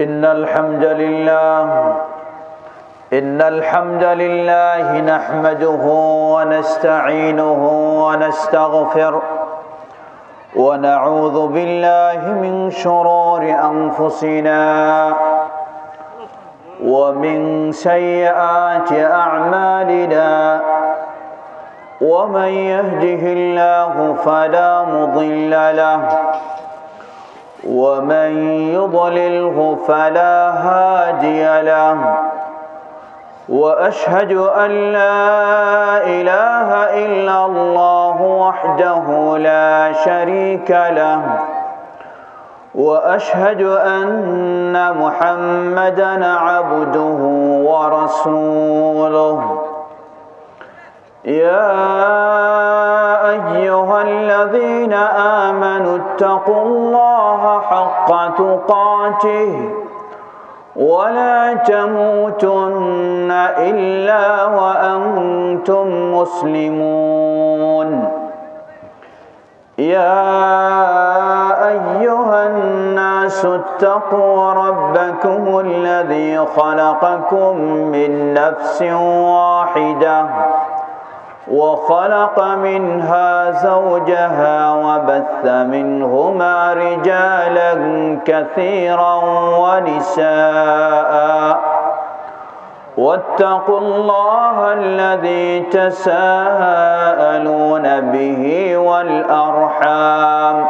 إن الحمد لله نحمده ونستعينه ونستغفره ونعوذ بالله من شرور أنفسنا ومن سيئات أعمالنا ومن يهده الله فلا مضل له ومن يضلله فلا هادي له وأشهد أن لا إله إلا الله وحده لا شريك له وأشهد أن محمدًا عبده ورسوله يا أيها الذين آمنوا اتقوا الله حق تقاته ولا تموتن إلا وأنتم مسلمون يا أيها الناس اتقوا ربكم الذي خلقكم من نفس واحدة وخلق منها زوجها وبث منهما رجالا كثيرا ونساء واتقوا الله الذي تساءلون به والأرحام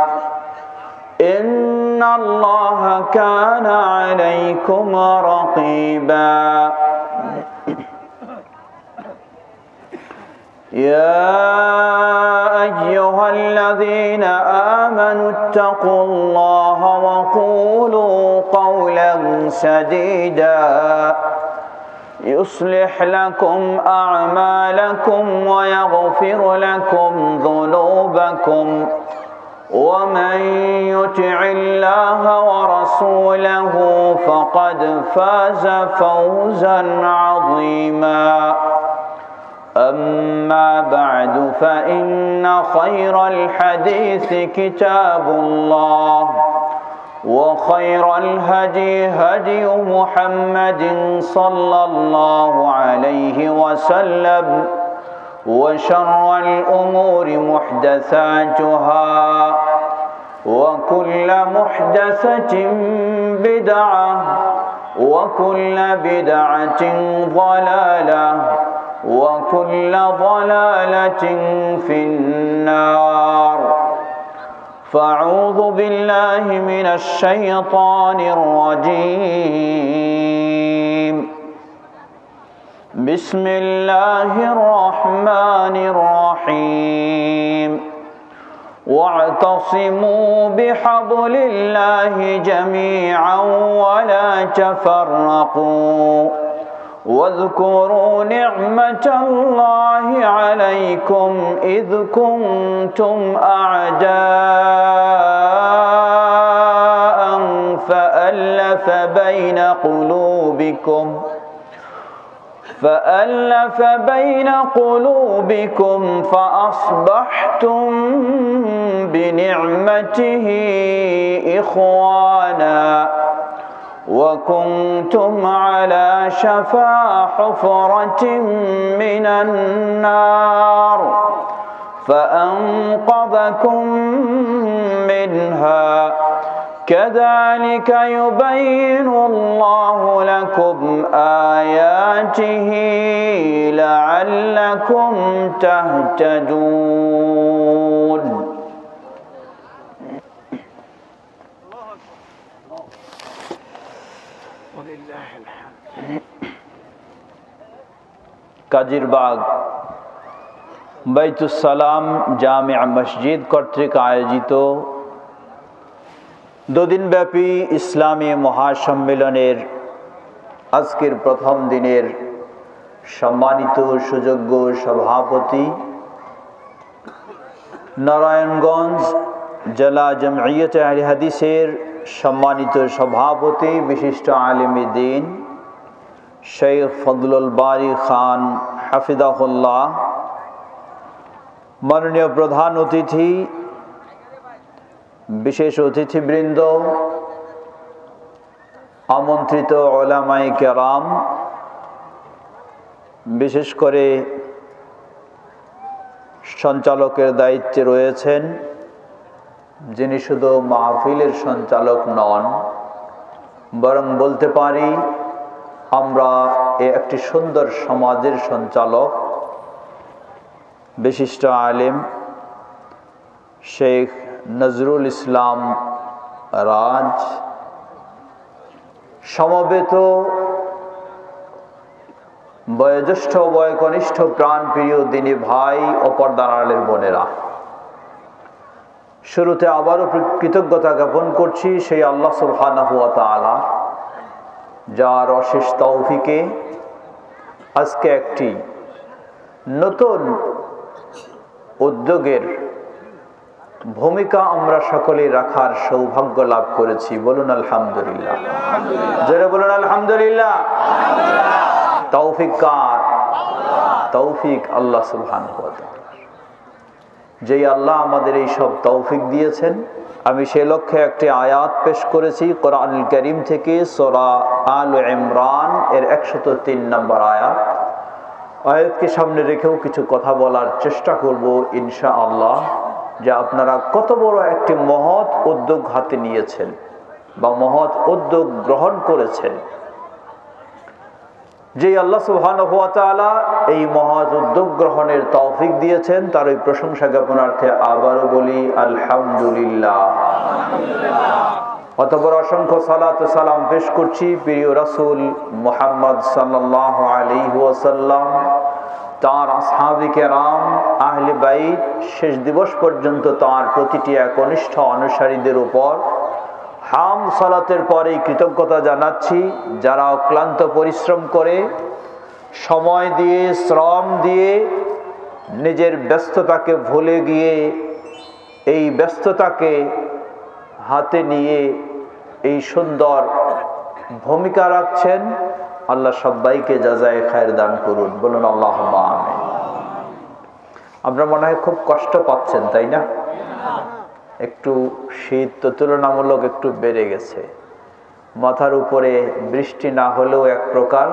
إن الله كان عليكم رقيبا يا أيها الذين آمنوا اتقوا الله وقولوا قولا سديدا يصلح لكم أعمالكم ويغفر لكم ذنوبكم ومن يطع الله ورسوله فقد فاز فوزا عظيما أما بعد فإن خير الحديث كتاب الله وخير الهدي هدي محمد صلى الله عليه وسلم وشر الأمور محدثاتها وكل محدثة بدعة وكل بدعة ضلالة وكل ضلالة في النار فأعوذ بالله من الشيطان الرجيم بسم الله الرحمن الرحيم واعتصموا بحبل الله جميعا ولا تفرقوا واذكروا نعمة الله عليكم إذ كنتم أعداء فألف بين قلوبكم فأصبحتم بنعمته إخوانا وكنتم على شفا حفرة من النار فأنقذكم منها كذلك يبين الله لكم آياته لعلكم تهتدون কাজিরবাগ বাইতুস সালাম জামিয়া মসজিদ কর্তৃক আয়োজিত দুদিনব্যাপী ইসলামী মহাসম্মেলনের আজকের প্রথম দিনের সম্মানিত সুযোগ্য সভাপতি, নারায়ণগঞ্জ জেলা জমঈয়ত আহলে হাদিসের সম্মানিত সভাপতি, বিশিষ্ট আলেমে দ্বীন শেখ ফজলুল বারী খান হাফিজাহুল্লাহ, মাননীয় প্রধান অতিথি, বিশেষ অতিথিবৃন্দ, আমন্ত্রিত উলামায়ে কেরাম, বিশেষ করে সঞ্চালকের দায়িত্বে রয়েছেন যিনি শুধু মাহফিলের সঞ্চালক নন, বরং বলতে পারি আমরা একটি সুন্দর সমাজের সঞ্চালক, বিশিষ্ট আলেম শেখ নজরুল ইসলাম রাজ, সমবেত বয়োজ্যেষ্ঠ বয়কনিষ্ঠ প্রাণপ্রিয় দিনী ভাই ও পর্দার আড়ালের বোনেরা, শুরুতে আবারও কৃতজ্ঞতা জ্ঞাপন করছি সেই আল্লাহ সুবহানাহু ওয়া তাআলা, যার অশেষ তৌফিকে আজকে একটি নতুন উদ্যোগের ভূমিকা আমরা সকলে রাখার সৌভাগ্য লাভ করেছি। বলুন আলহামদুলিল্লাহ, জোরে বলুন আলহামদুলিল্লাহ। তৌফিক কার? তৌফিক আল্লাহ সুবহানাহু ওয়া তাআলা। যেই আল্লাহ আমাদের এই সব তৌফিক দিয়েছেন, আমি সেই লক্ষ্যে একটি আয়াত পেশ করেছি কোরআনুল কারীম থেকে, সূরা আল ইমরান এর 103 নম্বর আয়াত। আয়াতকে সামনে রেখেও কিছু কথা বলার চেষ্টা করব ইনশাআল্লাহ, যে আপনারা কত বড় একটি মহৎ উদ্যোগ হাতে নিয়েছেন বা মহৎ উদ্যোগ গ্রহণ করেছেন। যে আল্লাহ সুবহানাহু ওয়া তাআলা এই মহৎ উদ্যোগ গ্রহণের তৌফিক দিয়েছেন, তার ওই প্রশংসা জ্ঞাপনার্থে আবারও বলি আলহামদুলিল্লাহ। অতঃপর অসংখ্য সালাত ও সালাম পেশ করছি প্রিয় রাসূল মুহাম্মদ সাল্লাল্লাহু আলাইহি ওয়াসাল্লাম, তাঁর আসহাবে কেরাম, আহলে বাইত, শেষ দিবস পর্যন্ত তাঁর প্রতিটি একনিষ্ঠ অনুসারীদের উপর। হাম সালাতের পরেই কৃতজ্ঞতা জানাচ্ছি যারা অক্লান্ত পরিশ্রম করে, সময় দিয়ে, শ্রম দিয়ে, নিজের ব্যস্ততাকে ভুলে গিয়ে এই ব্যস্ততাকে হাতে নিয়ে এই সুন্দর ভূমিকা রাখছেন। আল্লাহ সবাইকে জাযায়ে খায়ের দান করুন। বলুন আল্লাহুম্মা আমিন। আপনারা মনে হয় খুব কষ্ট পাচ্ছেন, তাই না? একটু শীত তো তুলনামূলক একটু বেড়ে গেছে। মাথার উপরে বৃষ্টি না হলেও এক প্রকার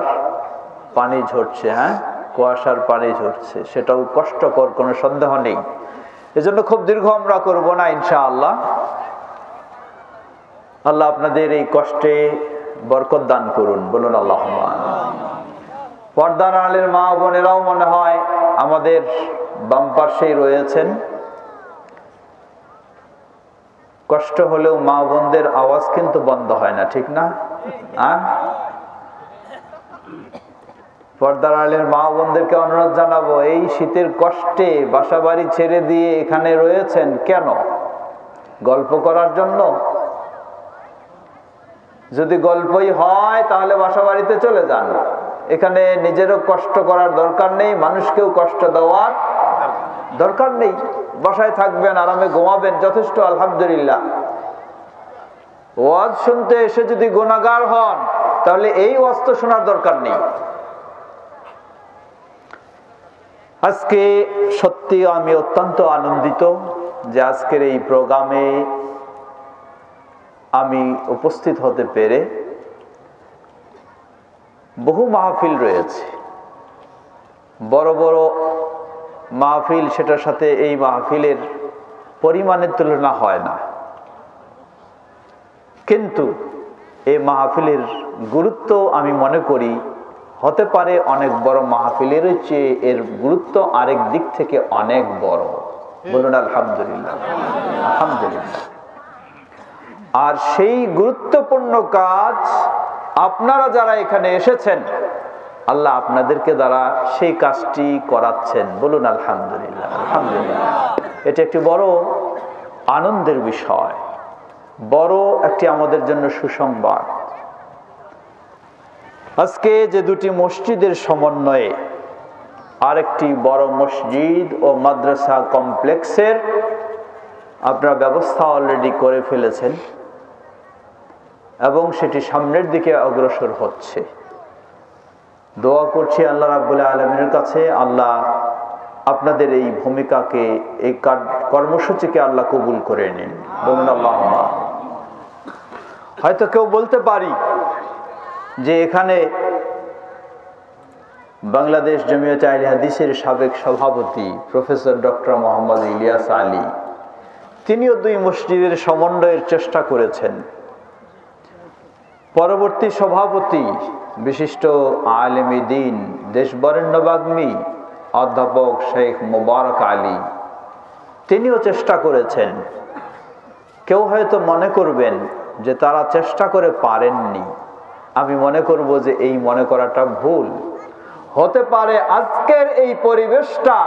পানি ঝরছে, হ্যাঁ, কুয়াশার পানি ঝরছে, সেটাও কষ্টকর, কোনো সন্দেহ নেই। এজন্য খুব দীর্ঘ আমরা করব না ইনশাআল্লাহ। আল্লাহ আপনাদের এই কষ্টে বরকত দান করুন। বলুন আল্লাহুম্মা আমিন। পর্দার আড়ালের মা বোনেরাও মনে হয় আমাদের বাম পাশেই রয়েছেন। কষ্ট হলেও মা বোনদের আওয়াজ কিন্তু বন্ধ হয় না, ঠিক না? পর্দার আড়ালের মা বোনদেরকে অনুরোধ জানাবো, এই শীতের কষ্টে বাসা বাড়ি ছেড়ে দিয়ে এখানে রয়েছেন কেন? গল্প করার জন্য? যদি গল্পই হয় তাহলে বাসা বাড়িতে চলে যান। এখানে নিজেরও কষ্ট করার দরকার নেই, মানুষকেও কষ্ট দেওয়ার দরকার নেই। বাসায় থাকবেন, আরামে ঘুমাবেন, যথেষ্ট। আলহামদুলিল্লাহ। ওয়াজ শুনতে এসে যদি গুনাহগার হন তাহলে এই ওয়াজ তো শোনার দরকার নেই। আজকে সত্যি আমি অত্যন্ত আনন্দিত যে আজকের এই প্রোগ্রামে আমি উপস্থিত হতে পেরে। বহু মাহফিল রয়েছে, বড় বড় মাহফিল, সেটার সাথে এই মাহফিলের পরিমাণের তুলনা হয় না। কিন্তু এই মাহফিলের গুরুত্ব আমি মনে করি হতে পারে অনেক বড় মাহফিলের চেয়ে এর গুরুত্ব আরেক দিক থেকে অনেক বড়। বলুন আলহামদুলিল্লাহ। আলহামদুলিল্লাহ। আর সেই গুরুত্বপূর্ণ কাজ আপনারা যারা এখানে এসেছেন, আল্লাহ আপনাদেরকে দ্বারা সেই কাজটি করাচ্ছেন। বলুন আলহামদুলিল্লাহ। আলহামদুলিল্লাহ। এটা একটি বড় আনন্দের বিষয়, বড় একটি আমাদের জন্য সুসংবাদ। আজকে যে দুটি মসজিদের সমন্বয়ে আরেকটি বড় মসজিদ ও মাদ্রাসা কমপ্লেক্সের আপনারা ব্যবস্থা অলরেডি করে ফেলেছেন এবং সেটি সামনের দিকে অগ্রসর হচ্ছে। দোয়া করছি আল্লাহ রাব্বুল আলামিনের কাছে, আল্লাহ আপনাদের এই ভূমিকাকে, এই কর্মসূচিকে আল্লাহ কবুল করে নিন। বলুন আল্লাহুম্মা। হয়তো কেউ বলতে পারি যে এখানে বাংলাদেশ জমিয়তে আহলে হাদিসের সাবেক সভাপতি প্রফেসর ডক্টর মোহাম্মদ ইলিয়াস আলী, তিনিও দুই মসজিদের সমন্বয়ের চেষ্টা করেছেন। পরবর্তী সভাপতি বিশিষ্ট আলেমী দ্বীন দেশবরেণ্য বাগ্মী অধ্যাপক শেখ মোবারক আলী, তিনিও চেষ্টা করেছেন। কেউ হয়তো মনে করবেন যে তারা চেষ্টা করে পারেননি। আমি মনে করব যে এই মনে করাটা ভুল। হতে পারে আজকের এই পরিবেশটা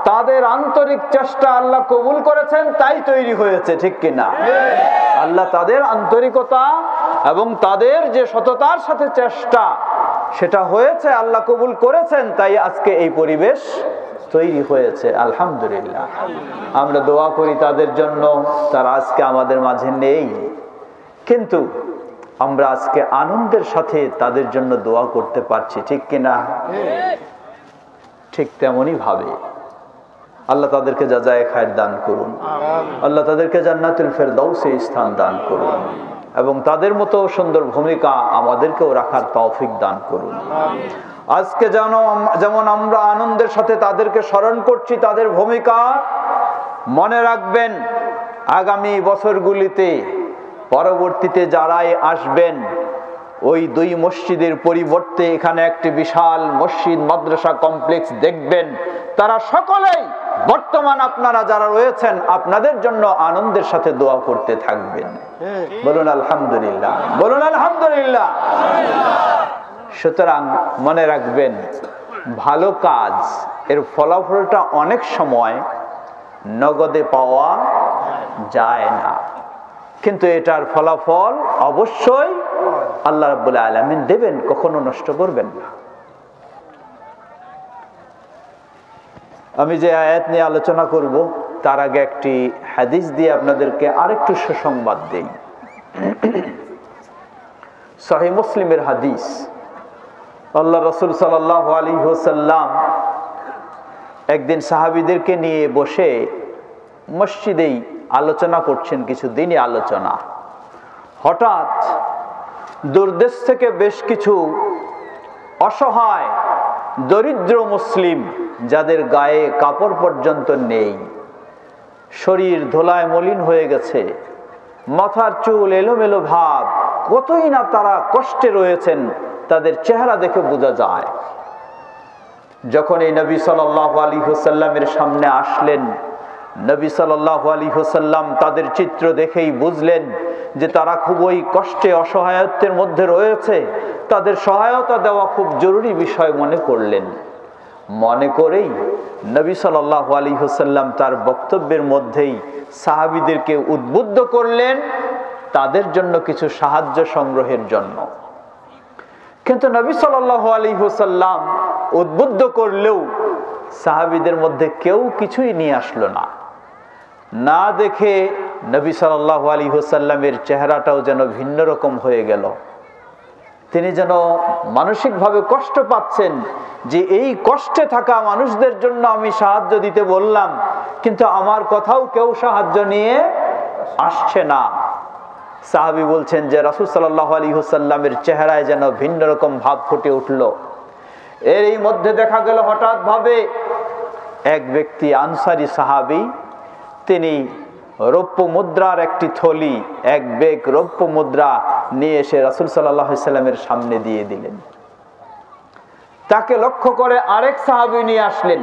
তাদের আন্তরিক চেষ্টা আল্লাহ কবুল করেছেন, তাই তৈরি হয়েছে, ঠিক কিনা? আল্লাহ তাদের আন্তরিকতা এবং তাদের যে সততার সাথে চেষ্টা, সেটা হয়েছে, আল্লাহ কবুল করেছেন, তাই আজকে এই পরিবেশ তৈরি হয়েছে। আলহামদুলিল্লাহ, আমরা দোয়া করি তাদের জন্য। তারা আজকে আমাদের মাঝে নেই, কিন্তু আমরা আজকে আনন্দের সাথে তাদের জন্য দোয়া করতে পারছি, ঠিক কিনা? ঠিক তেমনই ভাবে আল্লাহ তাদেরকে জাযায়ে খায়র দান করুন, আল্লাহ তাদেরকে জান্নাতুল ফেরদাউসে স্থান দান করুন, এবং তাদের মতো সুন্দর ভূমিকা আমাদেরকেও রাখার তৌফিক দান করুন। আজকে যেমন আমরা আনন্দের সাথে তাদেরকে স্মরণ করছি, তাদের ভূমিকা মনে রাখবেন আগামী বছরগুলিতে, পরবর্তীতে যারাই আসবেন, ওই দুই মসজিদের পরিবর্তে এখানে একটি বিশাল মসজিদ মাদ্রাসা কমপ্লেক্স দেখবেন। তারা সকলেই বর্তমান আপনারা যারা রয়েছেন, আপনাদের জন্য আনন্দের সাথে দোয়া করতে থাকবেন। বলুন আলহামদুলিল্লাহ, বলুন আলহামদুলিল্লাহ। সুতরাং মনে রাখবেন, ভালো কাজ এর ফলাফলটা অনেক সময় নগদে পাওয়া যায় না, কিন্তু এটার ফলাফল অবশ্যই আল্লাহ রাব্বুল আলামিন দেবেন, কখনো নষ্ট করবেন না। আমি যে আয়াত নিয়ে আলোচনা করব তার আগে একটি হাদিস দিয়ে আপনাদেরকে আরেকটু সুসংবাদ দেই। সহিহ মুসলিমের হাদিস, আল্লাহ রাসূল সাল্লাল্লাহু আলাইহি ওয়াসাল্লাম একদিন সাহাবীদেরকে নিয়ে বসে মসজিদেই আলোচনা করছেন, কিছু দিনই আলোচনা। হঠাৎ দূরদেশ থেকে বেশ কিছু অসহায় দরিদ্র মুসলিম, যাদের গায়ে কাপড় পর্যন্ত নেই, শরীর ধুলায় মলিন হয়ে গেছে, মাথার চুল এলোমেলো ভাব, কতই না তারা কষ্টে রয়েছেন, তাদের চেহারা দেখে বোঝা যায়। যখন এই নবী সাল্লাল্লাহু আলাইহি ওয়াসাল্লামের সামনে আসলেন, নবী সাল্লাল্লাহু আলাইহি ওয়াসাল্লাম তাদের চিত্র দেখেই বুঝলেন যে তারা খুবই কষ্টে, অসহায়ত্বের মধ্যে রয়েছে, তাদের সহায়তা দেওয়া খুব জরুরি বিষয় মনে করলেন। মনে করেই নবী সাল্লাল্লাহু আলাইহি ওয়াসাল্লাম তার বক্তব্যের মধ্যেই সাহাবীদেরকে উদ্বুদ্ধ করলেন তাদের জন্য কিছু সাহায্য সংগ্রহের জন্য। কিন্তু নবী সাল্লাল্লাহু আলাইহি ওয়াসাল্লাম উদ্বুদ্ধ করলেও সাহাবীদের মধ্যে কেউ কিছুই নিয়ে আসলো না। না দেখে নবী সাল্লাল্লাহু আলাইহি ওয়াসাল্লামের চেহারাটাও যেন ভিন্ন রকম হয়ে গেল। তিনি যেন মানসিকভাবে কষ্ট পাচ্ছেন যে এই কষ্টে থাকা মানুষদের জন্য আমি সাহায্য দিতে বললাম, কিন্তু আমার কথাও কেউ সাহায্য নিয়ে আসছে না। সাহাবী বলছেন যে রাসূল সাল্লাল্লাহু আলাইহি ওয়াসাল্লামের চেহারায় যেন ভিন্ন রকম ভাব ফুটে উঠল। এরই মধ্যে দেখা গেল হঠাৎ ভাবে এক ব্যক্তি, আনসারী সাহাবী, তিনি রৌপ্য মুদ্রার একটি থলি, এক ব্যাগ রৌপ্য মুদ্রা নিয়ে এসে রাসূল সাল্লাল্লাহু আলাইহি ওয়াসাল্লামের সামনে দিয়ে দিলেন। তাকে লক্ষ্য করে আরেক সাহাবী নিয়ে আসলেন।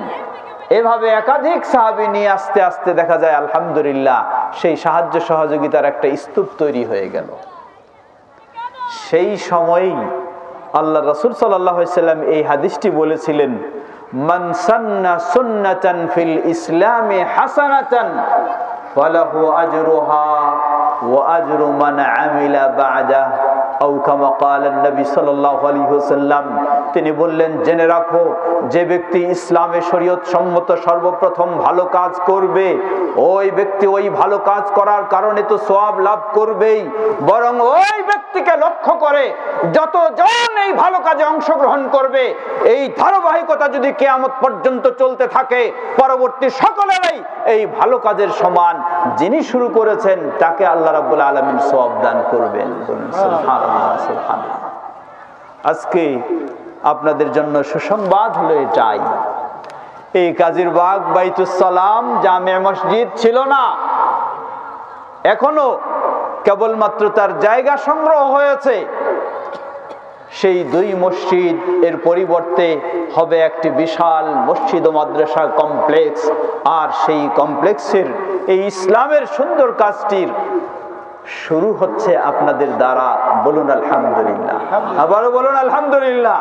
এভাবে একাধিক সাহাবী নিয়ে আস্তে আস্তে দেখা যায় আলহামদুলিল্লাহ সেই সাহায্য সহযোগিতার একটা স্তূপ তৈরি হয়ে গেল। সেই সময়ই আল্লাহ রাসূল সাল্লাল্লাহু আলাইহি ওয়াসাল্লাম এই হাদিসটি বলেছিলেন, মান সান্না সুন্নাতান ফিল ইসলামি হাসানাতান ফালাহু আজরুহা ওয়া আজরু মান আমিলা বা'দা আও কামা ক্বালা নবী সাল্লাল্লাহু আলাইহি ওয়াসাল্লাম। তিনি বললেন, জেনে রাখো, যে ব্যক্তি ইসলামে শরীয়ত সম্মত সর্বপ্রথম ভালো কাজ করবে, ওই ব্যক্তি ওই ভালো কাজ করার কারণে তো সওয়াব লাভ করবেই, বরং ওই ব্যক্তিকে লক্ষ্য করে যতজন এই ভালো কাজে অংশগ্রহণ করবে, এই ধারাবাহিকতা যদি কিয়ামত পর্যন্ত চলতে থাকে, পরবর্তী সকলেরই এই ভালো কাজের সমান যিনি শুরু করেছেন তাকে আল্লাহ রাব্বুল আলামিন সওয়াব দান করবেন। সুবহানাল্লাহ, সুবহানাল্লাহ। আজকে আপনাদের জন্য সুসংবাদ হলো এটাই, এই কাজিরবাগ বাইতুস সালাম জামিয়া মসজিদ ছিল না, এখনো কেবলমাত্র তার জায়গা সংগ্রহ হয়েছে। সেই দুই মসজিদ এর পরিবর্তে হবে একটি বিশাল মসজিদ ও মাদ্রাসা কমপ্লেক্স। আর সেই কমপ্লেক্সের এই ইসলামের সুন্দর কাজটির শুরু হচ্ছে আপনাদের দ্বারা। বলুন আলহামদুলিল্লাহ, আবারও বলুন আলহামদুলিল্লাহ।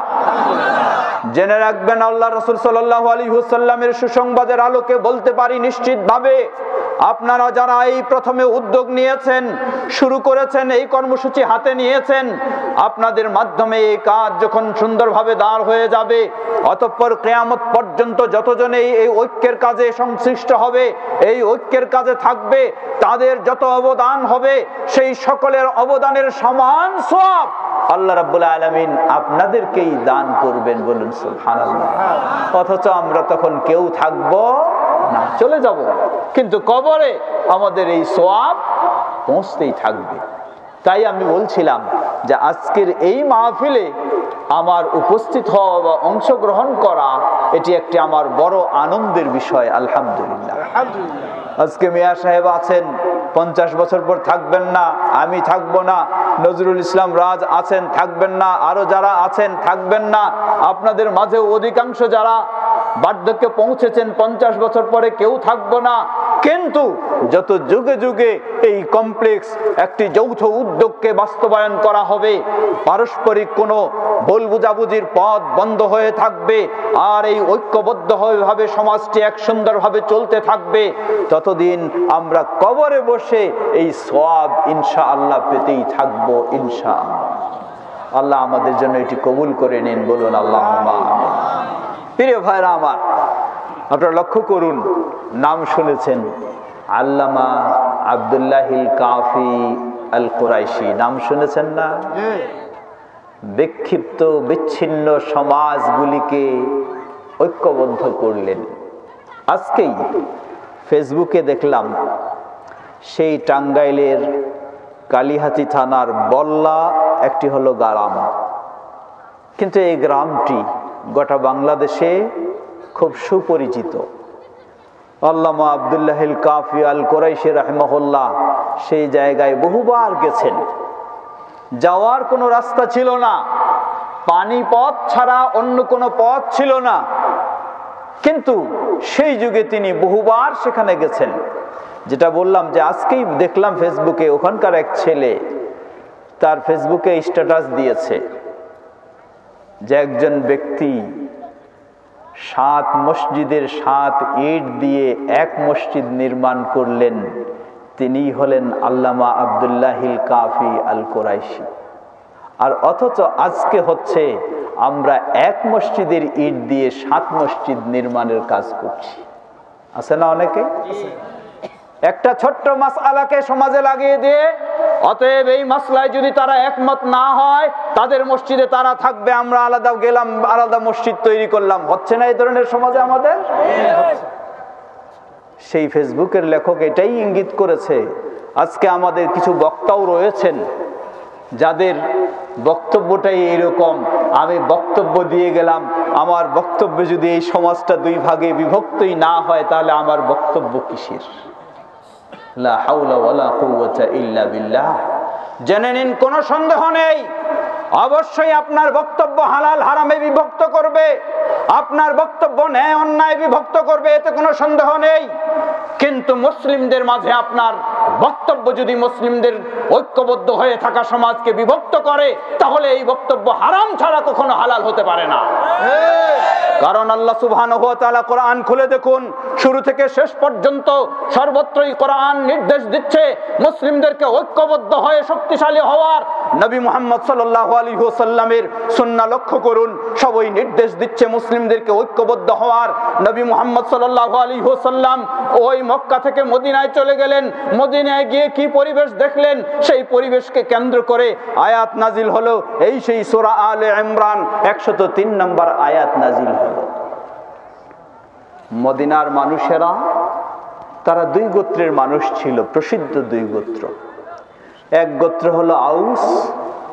জেনে রাখবেন, আল্লাহ রাসূল সাল্লাল্লাহু আলাইহি ওয়াসাল্লামের সুসংবাদের আলোকে বলতে পারি নিশ্চিতভাবে, আপনারা যারা এই প্রথমে উদ্যোগ নিয়েছেন, শুরু করেছেন, এই কর্মসূচি হাতে নিয়েছেন, আপনাদের মাধ্যমে এই কাজ যখন সুন্দরভাবে দাঁড় হয়ে যাবে, অতঃপর কিয়ামত পর্যন্ত যতজনেই এই ঐক্যের কাজে সংশ্লিষ্ট হবে, এই ঐক্যের কাজে থাকবে, তাদের যত অবদান হবে সেই সকলের অবদানের সমান সওয়াব আল্লাহ রাব্বুল আলামিন আপনাদেরকেই দান করবেন। বলুন সুবহানাল্লাহ। অথচ আমরা তখন কেউ থাকবো না, চলে যাব, কিন্তু কবরে আমাদের এই সওয়াব পৌঁছতেই থাকবে। তাই আমি বলছিলাম যে আজকের এই মাহফিলে আমার উপস্থিত হওয়া বা অংশগ্রহণ করা এটি একটি আমার বড় আনন্দের বিষয়। আলহামদুলিল্লাহ। আজকে মিয়া সাহেব আছেন, 50 বছর পর থাকবেন না, আমি থাকবো না, নজরুল ইসলাম রাজ আছেন, থাকবেন না, আরো যারা আছেন থাকবেন না, আপনাদের মাঝে অধিকাংশ যারা বার্ধক্যে পৌঁছেছেন 50 বছর পরে কেউ থাকবো না। কিন্তু যত যুগে যুগে এই কমপ্লেক্স একটি যৌথ উদ্যোগকে বাস্তবায়ন করা হবে, পারস্পরিক কোনো ভুল বুঝাবুঝির পথ বন্ধ হয়ে থাকবে, আর এই ঐক্যবদ্ধভাবে সমাজটি এক সুন্দরভাবে চলতে থাকবে, ততদিন আমরা কবরে বসে এই সওয়াব ইনশাআল্লাহ পেতেই থাকবো ইনশাআল্লাহ। আল্লাহ আমাদের জন্য এটি কবুল করে নিন। বলুন আল্লাহুম্মা আমিন। প্রিয় ভাইরা আমার, আপনারা লক্ষ্য করুন, নাম শুনেছেন আল্লামা আব্দুল্লাহিল কাফি আল কুরাইশি, নাম শুনেছেন না? বিক্ষিপ্ত বিচ্ছিন্ন সমাজগুলিকে ঐক্যবদ্ধ করলেন। আজকেই ফেসবুকে দেখলাম সেই টাঙ্গাইলের কালিহাতী থানার বল্লা একটি হলো গ্রাম, কিন্তু এই গ্রামটি গোটা বাংলাদেশে খুব সুপরিচিত। আল্লামা আব্দুল্লাহিল কাফি আল কুরাইশি রাহিমাহুল্লাহ সেই জায়গায় বহুবার গেছেন। যাওয়ার কোনো রাস্তা ছিল না, পানি পথ ছাড়া অন্য কোনো পথ ছিল না, কিন্তু সেই যুগে তিনি বহুবার সেখানে গেছেন। যেটা বললাম যে আজকেই দেখলাম ফেসবুকে, ওখানকার এক ছেলে তার ফেসবুকে স্ট্যাটাস দিয়েছে যে একজন ব্যক্তি 7 মসজিদের 7 ইট দিয়ে এক মসজিদ নির্মাণ করলেন, তিনি হলেন আল্লামা আব্দুল্লাহিল কাফি আল কুরাইশি। আর অথচ আজকে হচ্ছে আমরা এক মসজিদের ইট দিয়ে 7 মসজিদ নির্মাণের কাজ করছি। আছে না অনেকে? একটা ছোট্ট মাসআলাকে সমাজে লাগিয়ে দিয়ে, অতএব এই মাসলায় যদি তারা একমত না হয় তাদের মসজিদে তারা থাকবে, আমরা আলাদা গেলাম, আলাদা মসজিদ তৈরি করলাম। হচ্ছে না এই ধরনের সমাজে আমাদের? সেই ফেসবুকের লেখক এটাই ইঙ্গিত করেছে। আজকে আমাদের কিছু বক্তাও রয়েছেন যাদের বক্তব্যটাই এরকম, আমি বক্তব্য দিয়ে গেলাম, আমার বক্তব্যে যদি এই সমাজটা 2 ভাগে বিভক্তই না হয় তাহলে আমার বক্তব্য কিসের? লা হাওলা ওয়ালা কুওয়াতা ইল্লা বিল্লাহ। জেনে নিন, কোনো সন্দেহ নেই, অবশ্যই আপনার বক্তব্য হালাল হারামে বিভক্ত করবে, আপনার বক্তব্য ন্যায় অন্যায় বিভক্ত করবে, এতে কোনো সন্দেহ নেই। কিন্তু মুসলিমদের মাঝে আপনার বক্তব্য যদি মুসলিমদের ঐক্যবদ্ধ হয়ে থাকা সমাজকে বিভক্ত করে, তাহলে এই বক্তব্য হারাম ছাড়া কখনো হালাল হতে পারে না। কারণ আল্লাহ সুবহানাহু ওয়া তাআলা কোরআন খুলে দেখুন, শুরু থেকে শেষ পর্যন্ত সর্বত্রই কোরআন নির্দেশ দিচ্ছে মুসলিমদেরকে ঐক্যবদ্ধ হয়ে শক্তিশালী হওয়ার। নবী মুহাম্মদ সাল্লাল্লাহু আলাইহি ওয়াসাল্লামের সুন্নাহ লক্ষ্য করুন, সবই নির্দেশ দিচ্ছে মুসলিমদেরকে ঐক্যবদ্ধ হওয়ার। নবী মুহাম্মদ সাল্লাল্লাহু আলাইহি ওয়াসাল্লাম ওই মক্কা থেকে মদিনায় চলে গেলেন, মদিনায় গিয়ে কি পরিবেশ দেখলেন, সেই পরিবেশকে কেন্দ্র করে আয়াত নাজিল হলো। এই সেই সূরা আলে ইমরান 103 নম্বর আয়াত নাজিল হলো। মদিনার মানুষেরা তারা 2 গোত্রের মানুষ ছিল, প্রসিদ্ধ 2 গোত্র। এক গোত্র হলো আউস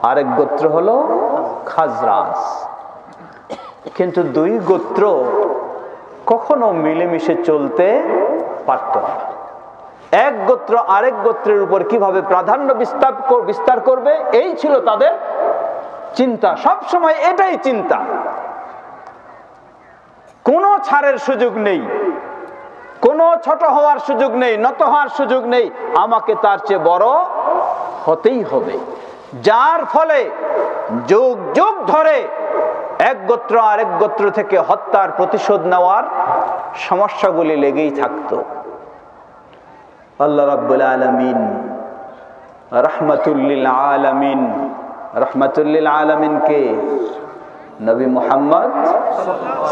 আরেক গোত্র হলো খাজরাজ। কিন্তু দুই গোত্র কখনো মিলেমিশে চলতে পারত না। এক গোত্র আরেক গোত্রের উপর কিভাবে প্রাধান্য বিস্তার করবে, এই ছিল তাদের চিন্তা। সব সময় এটাই চিন্তা, কোনো ছাড়ের সুযোগ নেই, কোনো ছোট হওয়ার সুযোগ নেই, নত হওয়ার সুযোগ নেই, আমাকে তার চেয়ে বড় হতেই হবে। যার ফলে যুগ যুগ ধরে এক গোত্র আরেক গোত্র থেকে হত্যার প্রতিশোধ নেওয়ার সমস্যাগুলি লেগেই থাকতো। আল্লাহ রাব্বুল আলামিন রাহমাতুল আলামিন, রাহমাতুল আলামিন কে? নবী মুহাম্মদ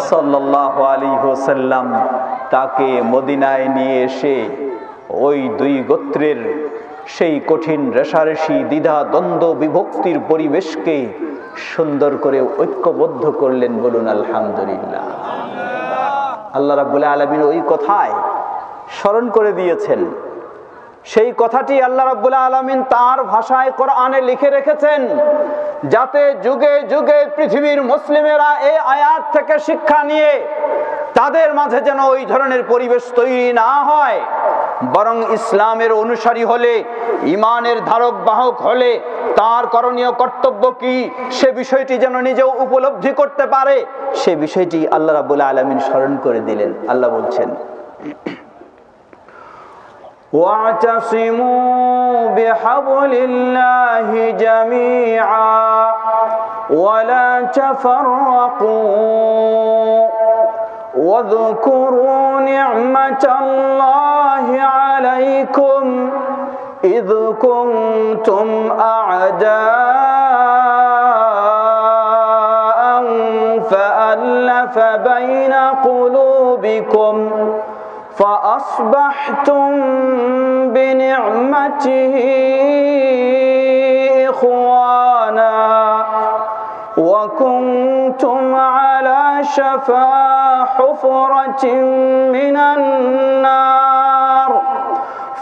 সাল্লাল্লাহু আলাইহি ওয়াসাল্লাম। তাকে মদিনায় নিয়ে এসে ওই দুই গোত্রের সেই কঠিন রেষারেষি, দ্বিধা, দ্বন্দ্ব, বিভক্তির পরিবেশকে সুন্দর করে ঐক্যবদ্ধ করলেন। বলুন আলহামদুলিল্লাহ। আল্লাহ রাব্বুল আলামিন ওই কথায় স্মরণ করে দিয়েছেন। সেই কথাটি আল্লাহ রাব্বুল আলামিন তার ভাষায় কোরআনে লিখে রেখেছেন, যাতে যুগে যুগে পৃথিবীর মুসলিমেরা এই আয়াত থেকে শিক্ষা নিয়ে তাদের মাঝে যেন ওই ধরনের পরিবেশ তৈরি না হয়, বরং ইসলামের অনুসারী হলে, ঈমানের ধারক বাহক হলে তার করণীয় কর্তব্য কি সে বিষয়টি যেন নিজেও উপলব্ধি করতে পারে, সে বিষয়টি আল্লাহ রাব্বুল আলামিন স্মরণ করে দিলেন। আল্লাহ বলছেন, واعتصموا بحبل الله جميعا ولا تفرقوا واذكروا نعمة الله عليكم إذ كنتم أعداء فألف بين قلوبكم فأصبحتم بنعمته إخوانا وكنتم على شفا حفرة من النار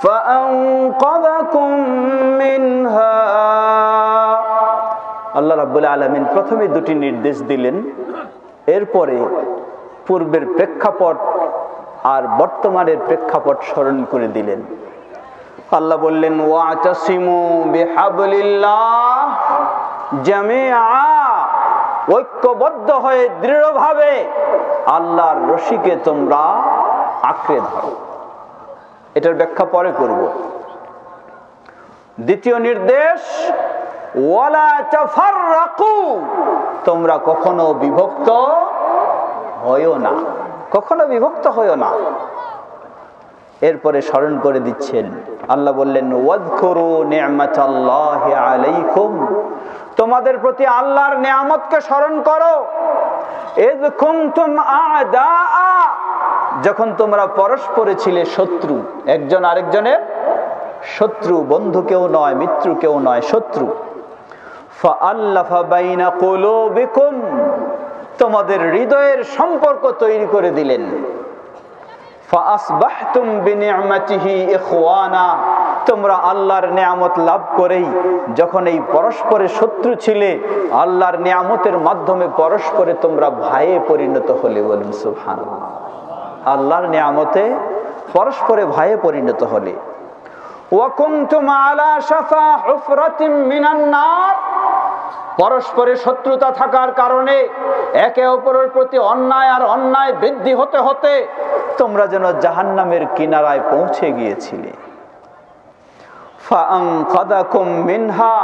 فأنقذكم منها। আল্লাহ রাব্বুল আলামিন প্রথমে দুটি নির্দেশ দিলেন, এরপরে পূর্বের প্রেক্ষাপট আর বর্তমানের প্রেক্ষাপট স্মরণ করে দিলেন। আল্লাহ বললেন, ওয়াতাসিমু বিহাবলিল্লাহ জামিআ, ঐক্যবদ্ধ হয়ে দৃঢ়ভাবে আল্লাহর রশিকে তোমরা আঁকড়ে ধরো। এটার ব্যাখ্যা পরে করব। দ্বিতীয় নির্দেশ, ওয়ালা তাফাররাকু, তোমরা কখনো বিভক্ত হয়ো না, কখনো বিভক্ত হয়ো না। এরপরে স্মরণ করে দিচ্ছেন, আল্লাহ বললেন, ওয়াযকুরু নি'মাতাল্লাহি আলাইকুম, তোমাদের প্রতি আল্লাহর নিয়ামতকে স্মরণ করো। ইয কুনতুম আ'দাআ, যখন তোমরা পরস্পরে ছিলে শত্রু, একজন আরেকজনের শত্রু, বন্ধু কেউ নয়, মিত্র কেউ নয়, শত্রু। ফাআল্লাফা বাইনা কুলুবিকুম, তোমাদের হৃদয়ের সম্পর্ক তৈরি করে দিলেন। ফাআসবাহতুম বিনি'মাতিহি ইখওয়ানা, তোমরা আল্লাহর নিয়ামত লাভ করেই যখন এই পরস্পরের শত্রু ছিলে, আল্লাহর নিয়ামতের মাধ্যমে পরস্পরে তোমরা ভাইয়ে পরিণত হলে। বলুন সুবহানাল্লাহ। আল্লাহর নিয়ামতে পরস্পরে ভাইয়ে পরিণত হলে। ওয়া কুনতুম আলা শাফা হুফরাতিম মিনান নার, পরস্পরের শত্রুতা থাকার কারণে একে অপরের প্রতি অন্যায় আর অন্যায় বৃদ্ধি হতে হতে তোমরা যেন জাহান্নামের কিনারায় পৌঁছে গিয়েছিলে। ফাআনকাদাকুম মিনহা,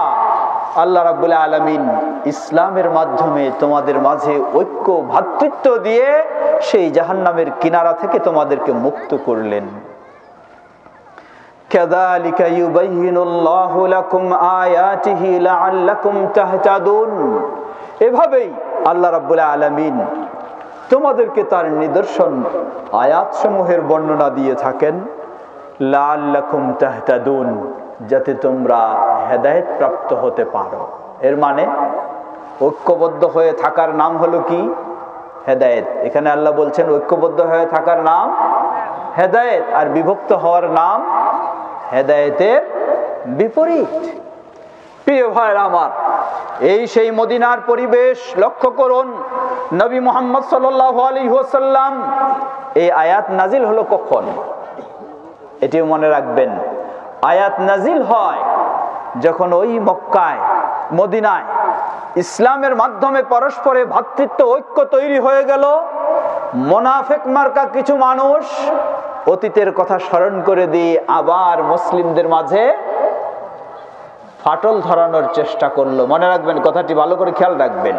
আল্লাহ রাব্বুল আলামিন ইসলামের মাধ্যমে তোমাদের মাঝে ঐক্য, ভ্রাতৃত্ব দিয়ে সেই জাহান্নামের কিনারা থেকে তোমাদেরকে মুক্ত করলেন। কাযালিকা ইউবাইয়িনুল্লাহু লাকুম আয়াতিহি লাআল্লাকুম তাহতাদুন, এভাবেই আল্লাহ রাব্বুল আলামিন তোমাদেরকে তার নিদর্শন আয়াতসমূহের বর্ণনা দিয়ে থাকেন। লাআল্লাকুম তাহতাদুন, যাতে তোমরা হেদায়েত প্রাপ্ত হতে পারো। এর মানে ঐক্যবদ্ধ হয়ে থাকার নাম হলো কি? হেদায়েত। এখানে আল্লাহ বলছেন ঐক্যবদ্ধ হয়ে থাকার নাম হেদায়েত, আর বিভক্ত হওয়ার নাম হেদায়েতের বিপরীত। প্রিয় ভাইরা আমার, এই সেই মদিনার পরিবেশ লক্ষ্য করুন। নবী মুহাম্মদ সাল্লাল্লাহু আলাইহি ওয়াসাল্লাম, এই আয়াত নাজিল হলো কখন? এটিও মনে রাখবেন, আয়াত নাজিল হয় যখন ওই মক্কায়, মদিনায় ইসলামের মাধ্যমে পরস্পরে ভ্রাতৃত্ব ঐক্য তৈরি হয়ে গেল। মুনাফিক মার্কা কিছু মানুষ অতীতের কথা স্মরণ করে দিয়ে আবার মুসলিমদের মাঝে ফাটল ধরানোর চেষ্টা করলো। মনে রাখবেন, কথাটি ভালো করে খেয়াল রাখবেন।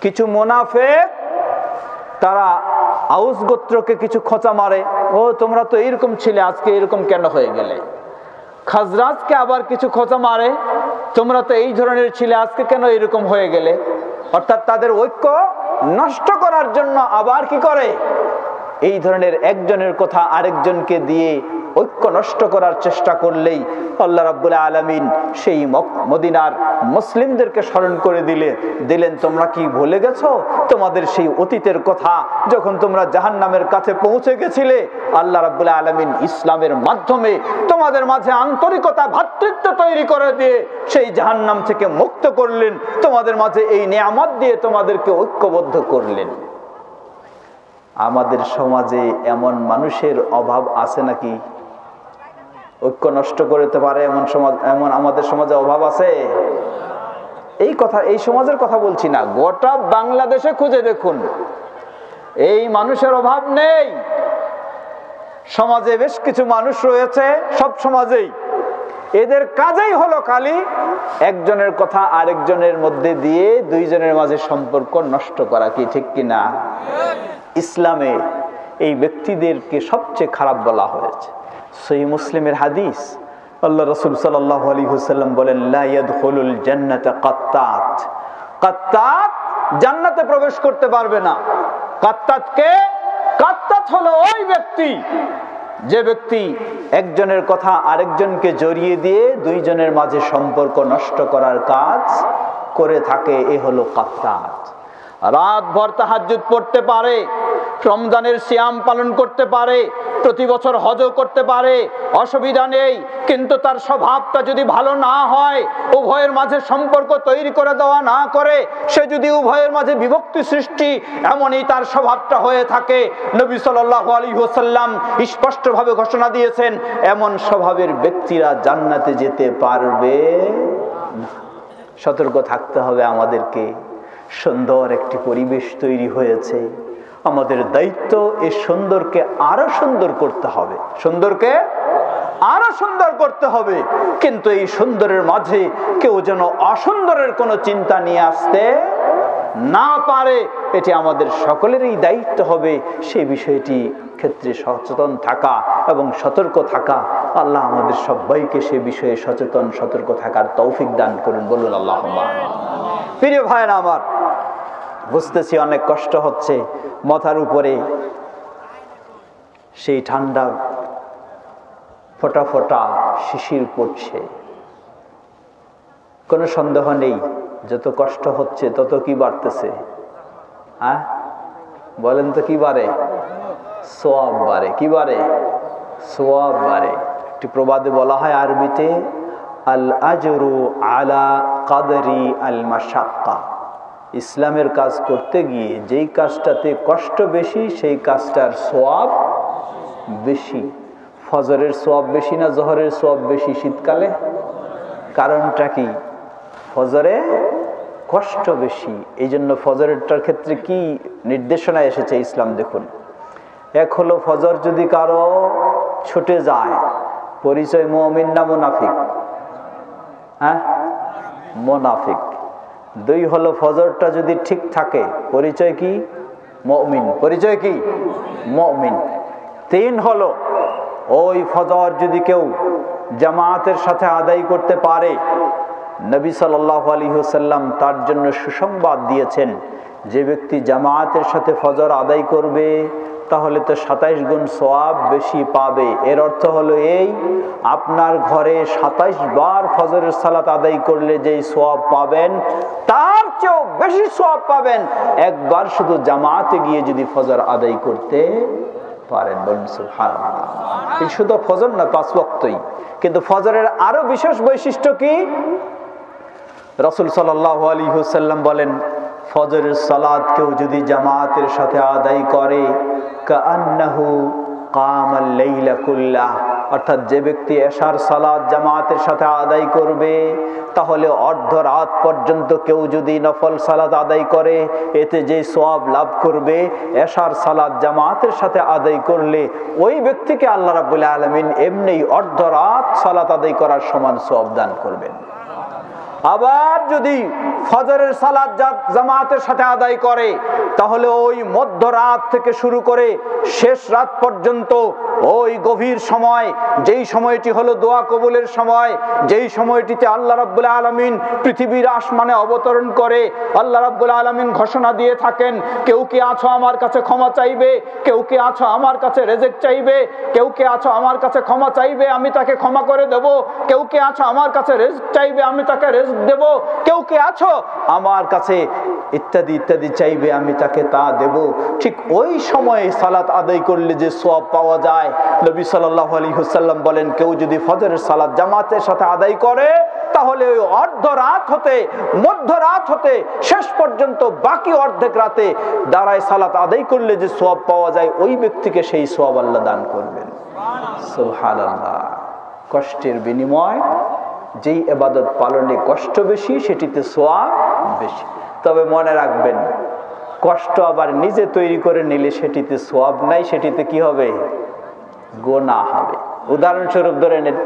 কিছু মুনাফিক তারা আউস গোত্রকে কিছু খোঁচা মারে, ও তোমরা তো এইরকম ছিলে, আজকে এরকম কেন হয়ে গেলে। খাজরাজকে আবার কিছু খোঁচা মারে, তোমরা তো এই ধরনের ছিলে, আজকে কেন এরকম হয়ে গেলে। অর্থাৎ তাদের ঐক্য নষ্ট করার জন্য আবার কি করে, এই ধরনের একজনের কথা আরেকজনকে দিয়ে ঐক্য নষ্ট করার চেষ্টা করলেই আল্লাহ রাব্বুল আলামিন সেই মদিনার মুসলিমদেরকে স্মরণ করে দিলেন, তোমরা কি ভুলে গেছো তোমাদের সেই অতীতের কথা, যখন তোমরা জাহান্নামের কাছে পৌঁছে গেছিলে। আল্লাহ রাব্বুল আলামিন ইসলামের মাধ্যমে তোমাদের মাঝে আন্তরিকতা, ভ্রাতৃত্ব তৈরি করে দিয়ে সেই জাহান্নাম থেকে মুক্ত করলেন, তোমাদের মাঝে এই নিয়ামত দিয়ে তোমাদেরকে ঐক্যবদ্ধ করলেন। আমাদের সমাজে এমন মানুষের অভাব আছে নাকি? ঐক্য নষ্ট করতে পারে এমন আমাদের সমাজে অভাব আছে? এই সমাজের কথা বলছি না, গোটা বাংলাদেশে খুঁজে দেখুন, এই মানুষের অভাব নেই। সমাজে বেশ কিছু মানুষ রয়েছে, সব সমাজেই এদের কাজেই হলো খালি একজনের কথা আরেকজনের মধ্যে দিয়ে দুইজনের মাঝে সম্পর্ক নষ্ট করা। কি ঠিক কিনা? ইসলামে এই ব্যক্তিদেরকে সবচেয়ে খারাপ বলা হয়েছে। সহিহ মুসলিমের হাদিস, আল্লাহ রাসূল সাল্লাল্লাহু আলাইহি ওয়াসাল্লাম বলেন, লা ইয়াদখুলুল জান্নাতা কাত্তাত। কাত্তাত জান্নাতে প্রবেশ করতে পারবে না। কাত্তাতকে, কাত্তাত হলো ওই ব্যক্তি যে ব্যক্তি একজনের কথা আরেকজনকে জড়িয়ে দিয়ে দুইজনের মাঝে সম্পর্ক নষ্ট করার কাজ করে থাকে, এ হলো কাত্তাত। রাত ভর তাহাজ্জুদ পড়তে পারে, রমজানের সিয়াম পালন করতে পারে, প্রতি বছর হজও করতে পারে, অসুবিধা নেই, কিন্তু তার স্বভাবটা যদি ভালো না হয়, উভয়ের মাঝে সম্পর্ক তৈরি করে দেওয়া না করে, সে যদি উভয়ের মাঝে বিভক্তি সৃষ্টি, এমনই তার স্বভাবটা হয়ে থাকে, নবী সাল্লাল্লাহু আলাইহি ওয়াসাল্লাম স্পষ্টভাবে ঘোষণা দিয়েছেন, এমন স্বভাবের ব্যক্তিরা জান্নাতে যেতে পারবে না। সতর্ক থাকতে হবে আমাদেরকে। সুন্দর একটি পরিবেশ তৈরি হয়েছে, আমাদের দায়িত্ব এই সুন্দরকে আরো সুন্দর করতে হবে, সুন্দরকে আরো সুন্দর করতে হবে। কিন্তু এই সুন্দরের মাঝে কেউ যেন অসুন্দরের কোনো চিন্তা নিয়ে আসতে না পারে, এটি আমাদের সকলেরই দায়িত্ব হবে। সেই বিষয়টি ক্ষেত্রে সচেতন থাকা এবং সতর্ক থাকা। আল্লাহ আমাদের সবাইকে সে বিষয়ে সচেতন, সতর্ক থাকার তৌফিক দান করুন, বলুন আল্লাহুম্মা আমিন। প্রিয় ভাইরা আমার, বুঝতেছি অনেক কষ্ট হচ্ছে, মাথার উপরে সেই ঠান্ডা ফোটা ফোটা শিশির পড়ছে, কোনো সন্দেহ নেই যত কষ্ট হচ্ছে তত কি বাড়তেছে? হ্যাঁ বলেন তো, কি বাড়ে? সওয়াব বাড়ে। কি বাড়ে? সওয়াব বাড়ে। একটি প্রবাদে বলা হয় আরবিতে, আল আজরু আলা কাদরি আল মাশাক্কা। ইসলামের কাজ করতে গিয়ে যেই কাজটাতে কষ্ট বেশি সেই কাজটার সওয়াব বেশি। ফজরের সওয়াব বেশি না জোহরের সওয়াব বেশি শীতকালে? কারণটা কি? ফজরে কষ্ট বেশি। এই জন্য ফজরেরটার ক্ষেত্রে কি নির্দেশনা এসেছে ইসলাম দেখুন। এক হলো, ফজর যদি কারো ছুটে যায়, পরিচয় মুমিন না মুনাফিক? হ্যাঁ, মুনাফিক। দুই হলো, ফজরটা যদি ঠিক থাকে, পরিচয় কি? মুমিন। পরিচয় কি? মুমিন। তিন হলো, ওই ফজর যদি কেউ জামাতের সাথে আদায় করতে পারে, নবী সাল্লাল্লাহু আলাইহি ওয়াসাল্লাম তার জন্য সুসংবাদ দিয়েছেন, যে ব্যক্তি জামাতের সাথে ফজর আদায় করবে তাহলে তো 27 গুণ সওয়াব বেশি পাবে। এর অর্থ হলো এই, আপনার ঘরে 27 বার ফজরের সালাত আদায় করলে যেই সওয়াব পাবেন তার চেয়েও বেশি সওয়াব পাবেন একবার শুধু জামাতে গিয়ে যদি ফজর আদায় করতে পারেন। বলুন সুবহানাল্লাহ। এই শুধু ফজর না, 5 ওয়াক্তই। কিন্তু ফজরের আরো বিশেষ বৈশিষ্ট্য কি? রাসূল সাল্লাল্লাহু আলাইহি ওয়াসাল্লাম বলেন, ফজরের সালাত কেউ যদি জামাতের সাথে আদায় করে, কাআন্নাহু কামাল লাইলা কুল্লাহ, অর্থাৎ যে ব্যক্তি এশার সালাত জামাতের সাথে আদায় করবে, তাহলে অর্ধ রাত পর্যন্ত কেউ যদি নফল সালাত আদায় করে, এতে যে সওয়াব লাভ করবে, এশার সালাত জামাতের সাথে আদায় করলে ওই ব্যক্তিকে আল্লাহ রাব্বুল আলামিন এমনিই অর্ধ রাত সালাত আদায় করার সমান সওয়াব দান করবেন। আবার যদি ফজরের সালাত জামাতের সাথে আদায় করে, তাহলে ওই মধ্যরাত থেকে শুরু করে শেষ রাত পর্যন্ত ওই গভীর সময়, যেই সময়টি হলো দোয়া কবুলের সময়, যেই সময়টিতে আল্লাহ রাব্বুল আলামিন পৃথিবীর আসমানে অবতরণ করে, আল্লাহ রাব্বুল আলামিন ঘোষণা দিয়ে থাকেন, কেউ কি আছো আমার কাছে ক্ষমা চাইবে, কেউ কি আছো আমার কাছে রিজিক চাইবে, কেউ কি আছো আমার কাছে ক্ষমা চাইবে, আমি তাকে ক্ষমা করে দেব, কেউ কি আছো আমার কাছে রিজিক চাইবে, আমি তাকে রিজিক দেব, কেউ কি আছো আমার কাছে ইত্যাদি ইত্যাদি চাইবে, আমি তাকে তা দেব। ঠিক ওই সময়ে সালাত আদায় করলে যে সওয়াব পাওয়া যায়, নবী সাল্লাল্লাহু আলাইহি ওয়াসাল্লাম বলেন, কেউ যদি ফজরের সালাত জামাতের সাথে আদায় করে, তাহলে ওই অর্ধ রাত হতে মধ্যরাত হতে শেষ পর্যন্ত বাকি অর্ধেক রাতে দাঁড়ায় সালাত আদায় করলে যে সওয়াব পাওয়া যায়, ওই ব্যক্তিকে সেই সওয়াব আল্লাহ দান করবেন। সুবহানাল্লাহ। কষ্টের বিনিময় যেই ইবাদত পালনে কষ্ট বেশি, সেটিতে সওয়াব বেশি। তবে মনে রাখবেন, কষ্ট আবার নিজে তৈরি করে নিলে সেটিতে সওয়াব নাই, সেটিতে কি হবে? গুনাহ হবে। উদাহরণস্বরূপ ধরে নেন,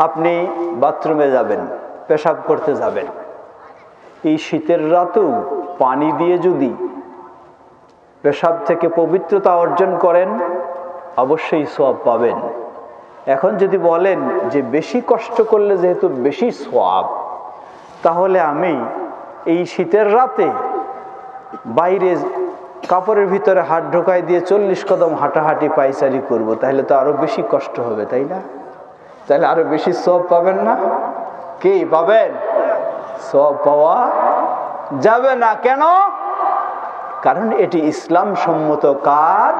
আপনি বাথরুমে যাবেন, পেশাব করতে যাবেন, এই শীতের রাতেও পানি দিয়ে যদি পেশাব থেকে পবিত্রতা অর্জন করেন, অবশ্যই সওয়াব পাবেন। এখন যদি বলেন যে বেশি কষ্ট করলে যেহেতু বেশি সওয়াব, তাহলে আমি এই শীতের রাতে বাইরে কাপড়ের ভিতরে হাত ঢোকাই দিয়ে 40 কদম হাঁটাহাঁটি পায়চারি করব, তাহলে তো আরো বেশি কষ্ট হবে, তাই না? তাহলে আরো বেশি সওয়াব পাবেন না? কি পাবেন? সওয়াব পাওয়া যাবে না। কেন? কারণ এটি ইসলাম সম্মত কাজ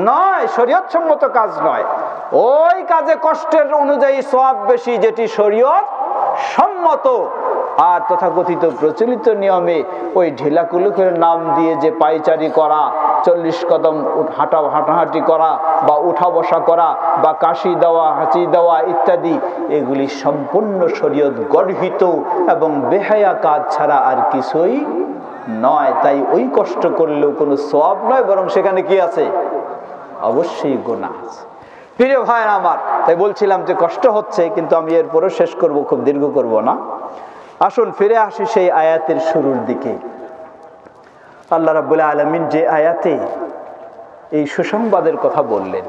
নয়, শরীয়ত সম্মত কাজ নয়। ওই কাজে কষ্টের অনুযায়ী সওয়াব বেশি যেটি শরীয়ত সম্মত। আর তথাকথিত প্রচলিত নিয়মে ওই ঢিলাকুলুকের নাম দিয়ে যে পায়চারি করা, 40 কদম হাঁটাহাঁটি করা, বা উঠা বসা করা, বা কাশি দেওয়া, হাঁচি দেওয়া ইত্যাদি, এগুলি সম্পূর্ণ শরীয়ত গর্হিত এবং বেহায়া কাজ ছাড়া আর কিছুই নয়। তাই ওই কষ্ট করলেও কোনো সওয়াব নয়, বরং সেখানে কি আছে? অবশ্যই গুনাহ আছে। প্রিয় ভাই আমার, তাই বলছিলাম যে কষ্ট হচ্ছে, কিন্তু আমি এরপরও শেষ করব, খুব দীর্ঘ করব না। আসুন ফিরে আসি সেই আয়াতের শুরুর দিকে। আল্লাহ রাব্বুল আলামিন যে আয়াতে এই সুসংবাদের কথা বললেন,